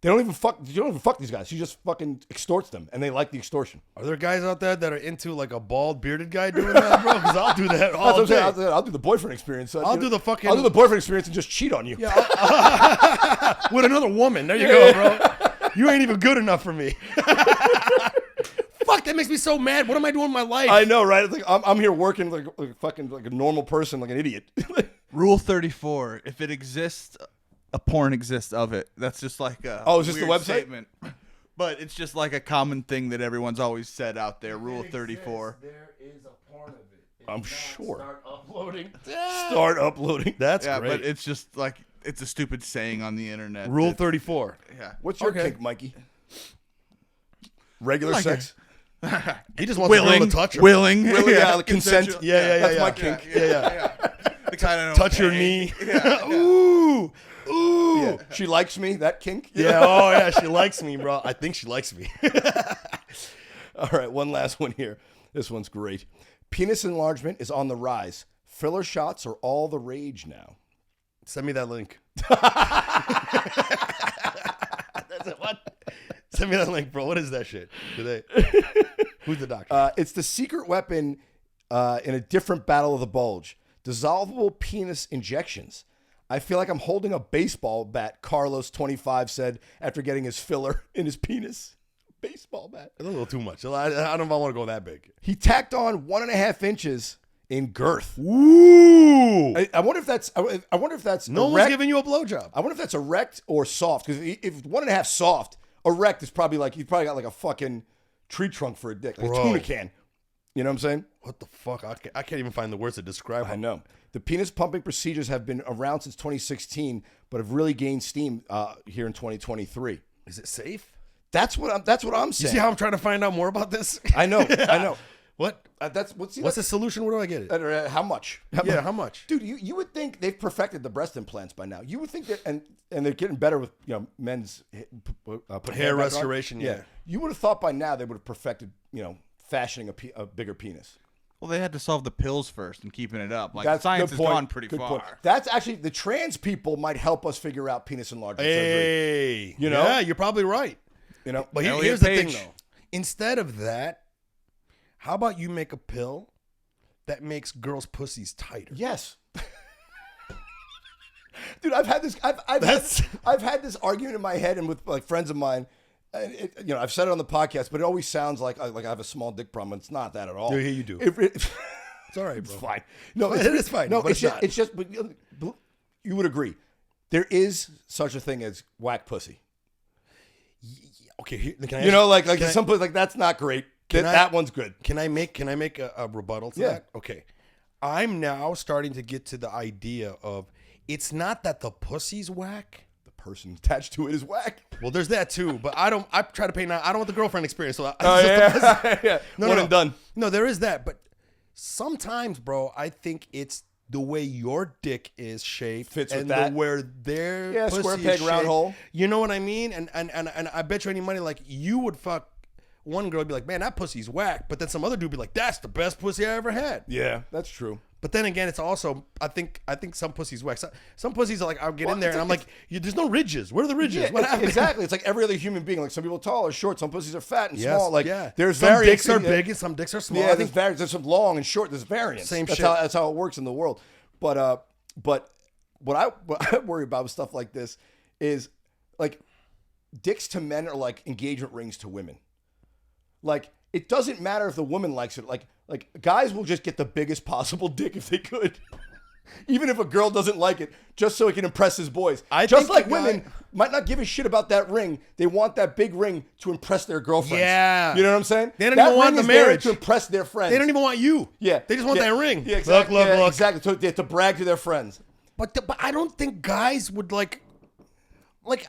They don't even fuck. You don't even fuck these guys. She just fucking extorts them, and they like the extortion. Are there guys out there that are into like a bald bearded guy doing that, bro? Because I'll do that all day. I'll do the boyfriend experience. I'll do the boyfriend experience and just cheat on you. Yeah, with another woman. There you go, bro. You ain't even good enough for me. Fuck, that makes me so mad. What am I doing with my life? I know, right? It's like I'm here working like fucking like a normal person, like an idiot. Rule 34: if it exists, a porn exists of it. That's just like a is this the weird website? statement. But it's just like a common thing that everyone's always said out there. Rule 34. There is a porn of it. I'm sure. Start uploading. Start uploading. That's Yeah, great. but it's just like it's a stupid saying on the internet. Rule 34. Yeah. What's your kink, Mikey? Regular Like sex? He just wants a girl to touch her. Willing. Yeah, consent. Yeah. That's my kink. Yeah. The kind of Touch your knee. Ooh. Yeah. She likes me. That kink. Yeah. Oh, yeah. She likes me, bro. I think she likes me. All right. One last one here. This one's great. Penis enlargement is on the rise. Filler shots are all the rage now. Send me that link. What? Send me that link, bro. What is that shit? Who's the doctor? It's the secret weapon in a different battle of the bulge. Dissolvable penis injections. I feel like I'm holding a baseball bat, Carlos, 25, said after getting his filler in his penis. Baseball bat. A little too much. I don't know if I want to go that big. He tacked on 1.5 inches in girth. Ooh. I wonder if that's. I wonder if that's. No one's giving you a blowjob. I wonder if that's erect or soft. Because if 1.5 soft, erect is probably like you've probably got like a fucking tree trunk for a dick, like a tuna can. You know what I'm saying? What the fuck? I can't even find the words to describe it. I know. The penis pumping procedures have been around since 2016, but have really gained steam here in 2023. Is it safe? That's what I'm saying. You see how I'm trying to find out more about this? I know. I know. What? What's the solution? Where do I get it? How much? How much? Dude, you would think they've perfected the breast implants by now. You would think that, and they're getting better with men's put Hair back restoration. on. Yeah. You would have thought by now they would have perfected fashioning a bigger penis. Well, they had to solve the pills first and keeping it up. Like That's science good has point. gone pretty Good far. point. That's actually the trans people might help us figure out penis enlargement surgery. Hey, Yeah, you're probably right. But Here's the thing, though. Instead of that, how about you make a pill that makes girls' pussies tighter? Yes. Dude, I've had this. I've had this argument in my head and with like friends of mine. I've said it on the podcast, but it always sounds like I have a small dick problem. It's not that at all. Yeah, you do. It's all right, it's bro. fine. No, it is fine. No, but it's just. But you would agree, there is such a thing as whack pussy. Okay, can I? Like some place like that's not great. That one's good. Can I make a rebuttal to that? Okay, I'm now starting to get to the idea of it's not that the pussy's whack. Person attached to it is whack. Well, there's that too, but I try to pay now. I don't want the girlfriend experience. So yeah. One and done. No, there is that, but sometimes, bro, I think it's the way your dick is shaped fits with and that. where their pussy square peg, is round shaped. hole. You know what I mean? And I bet you any money, like you would fuck one girl, be like, man, that pussy's whack, but then some other dude be like, that's the best pussy I ever had. Yeah, that's true. But then again, it's also I think some pussies whack. Some pussies are like I'll get in there and I'm like, there's no ridges. Where are the ridges? Yeah, what happened? Exactly. It's like every other human being. Like some people are tall or short. Some pussies are fat and Yes, small. Like there's some variance. dicks are big and some dicks are small. Yeah, there's some long and short. There's variance. Same that's shit. That's how it works in the world. But what I worry about with stuff like this is like dicks to men are like engagement rings to women. Like it doesn't matter if the woman likes it. Like guys will just get the biggest possible dick if they could. Even if a girl doesn't like it, just so he can impress his boys. Just like women might not give a shit about that ring. They want that big ring to impress their girlfriends. Yeah. You know what I'm saying? They don't even want the marriage. To impress their friends. They don't even want you. Yeah. They just want that ring. Yeah, exactly. Look. Exactly. To brag to their friends. But I don't think guys would like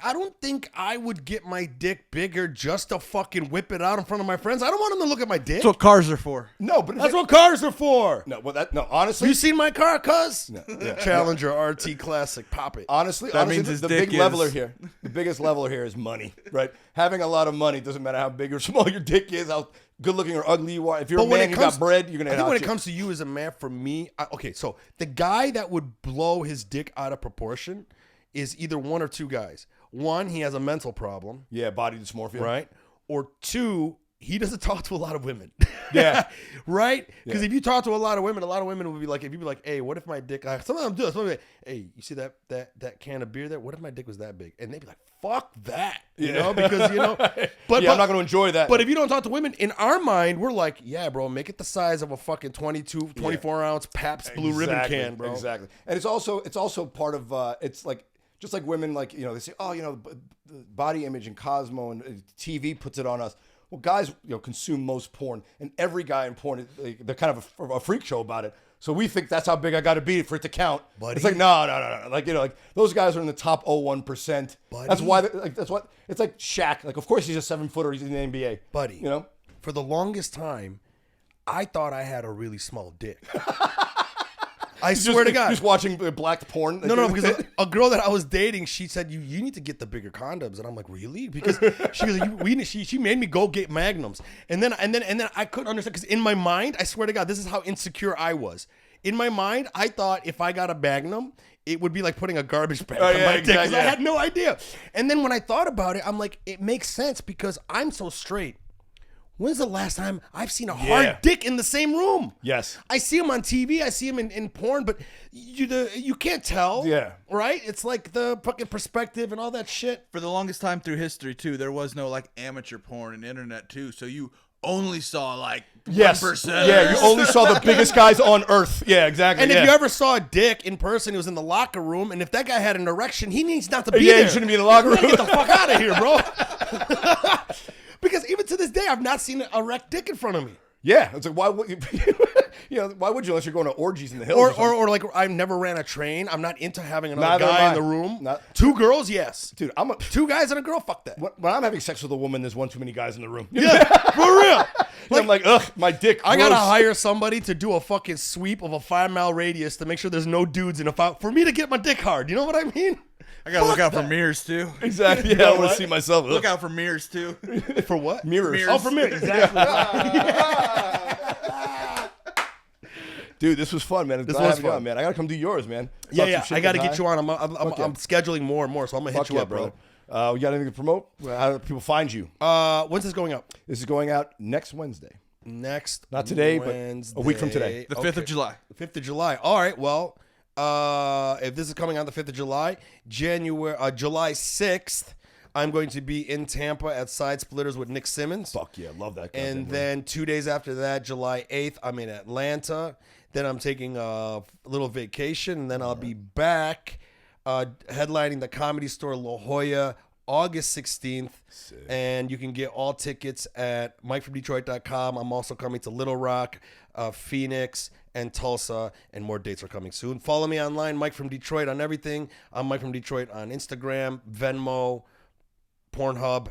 I don't think I would get my dick bigger just to fucking whip it out in front of my friends. I don't want them to look at my dick. That's what cars are for. No, but that's what cars are for. No, honestly. You seen my car, cuz? No, yeah. Challenger RT Classic. Pop it. Honestly, means the big leveler here. The biggest leveler here is money, right? Having a lot of money doesn't matter how big or small your dick is, how good looking or ugly you are. If you're a man, you got bread, you're gonna. I think when it comes to you as a man, for me, okay, so the guy that would blow his dick out of proportion is either one or two guys. One, he has a mental problem. Yeah, body dysmorphia. Right? Or two, he doesn't talk to a lot of women. Yeah. Right? Because Yeah. if you talk to a lot of women would be like, if you'd be like, hey, what if my dick, some of them do this, some of them be like, hey, you see that can of beer there? What if my dick was that big? And they'd be like, fuck that. You know? Because, you know. But I'm not going to enjoy that. But if you don't talk to women, in our mind, we're like, yeah, bro, make it the size of a fucking 24 ounce Pabst Blue Ribbon can, bro. Exactly. And it's also part of, it's like, just like women, like, you know, they say, oh, you know, the body image and Cosmo and TV puts it on us. Well, guys, you know, consume most porn, and every guy in porn, they're kind of a freak show about it. So we think that's how big I got to be for it to count. Buddy. It's like no. Like, you know, like those guys are in the top 0.1%. Buddy. That's why. That's what. It's like Shaq. Like, of course he's a 7-footer. He's in the NBA. Buddy. You know. For the longest time, I thought I had a really small dick. I swear to God. Just watching black porn. No, because a girl that I was dating, she said, you need to get the bigger condoms. And I'm like, really? Because she was like, she made me go get magnums. And then I couldn't understand, because in my mind, I swear to God, this is how insecure I was. In my mind, I thought if I got a magnum, it would be like putting a garbage bag on my dick, because I had no idea. And then when I thought about it, I'm like, it makes sense because I'm so straight. When's the last time I've seen a hard dick in the same room? Yes. I see him on TV. I see him in porn, but you can't tell. Yeah. Right? It's like the fucking perspective and all that shit. For the longest time through history, too, there was no, like, amateur porn and internet, too. So you only saw, like, 1%. Yeah, you only saw the biggest guys on earth. Yeah, exactly. And if you ever saw a dick in person, he was in the locker room, and if that guy had an erection, he needs not to be there. Yeah, he shouldn't be in the locker room. Get the fuck out of here, bro. Because even to this day, I've not seen an erect dick in front of me. Yeah, it's like, why would you? You know, why would you unless you're going to orgies in the hills? Or like, I never ran a train. I'm not into having another guy in the room. Two girls, yes. Dude, two guys and a girl, fuck that. When I'm having sex with a woman, there's one too many guys in the room. Yeah, for real. Like, I'm like, ugh, my dick. I gotta hire somebody to do a fucking sweep of a 5-mile radius to make sure there's no dudes in for me to get my dick hard. You know what I mean? I gotta look out for mirrors too. Exactly. Yeah, I want to see myself. Look out for mirrors too. For what? Mirrors. Oh, for mirrors. Exactly. Dude, this was fun, man. This was fun, man. I gotta come do yours, man. Yeah. I gotta get you on. I'm scheduling more and more, so I'm gonna hit you up, bro. We got anything to promote? How do people find you? When's this going up? This is going out next Wednesday. Not today, Wednesday. but a week from today. The 5th of July. The 5th of July. All right. Well, if this is coming out the 5th of July, July 6th, I'm going to be in Tampa at Side Splitters with Nick Simmons. Fuck yeah, love that guy. And then 2 days after that, July 8th, I'm in Atlanta. Then I'm taking a little vacation, and then I'll be back headlining the Comedy Store La Jolla August 16th. Sick. And you can get all tickets at MikeFromDetroit.com. I'm also coming to Little Rock, Phoenix, and Tulsa, and more dates are coming soon. Follow me online, Mike from Detroit, on everything. I'm Mike from Detroit on Instagram, Venmo, Pornhub.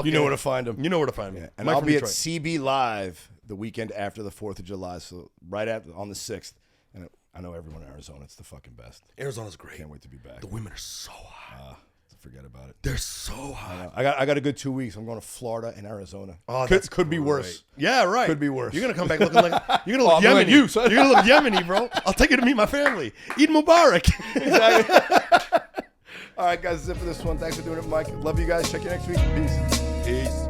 You know where to find him. You know where to find me. Yeah. And I'll be at CB Live the weekend after the 4th of July, so right after on the 6th. And I know everyone in Arizona. It's the fucking best. Arizona's great. Can't wait to be back. The women are so hot. Forget about it. They're so hot. I got a good 2 weeks. I'm going to Florida and Arizona. Oh, could be worse. Yeah, right. Could be worse. You're gonna come back looking like you're gonna look Yemeni. You're gonna look Yemeni, bro. I'll take you to meet my family. Eid Mubarak. Exactly. All right, guys, that's it for this one. Thanks for doing it, Mike. Love you guys. Check you next week. Peace.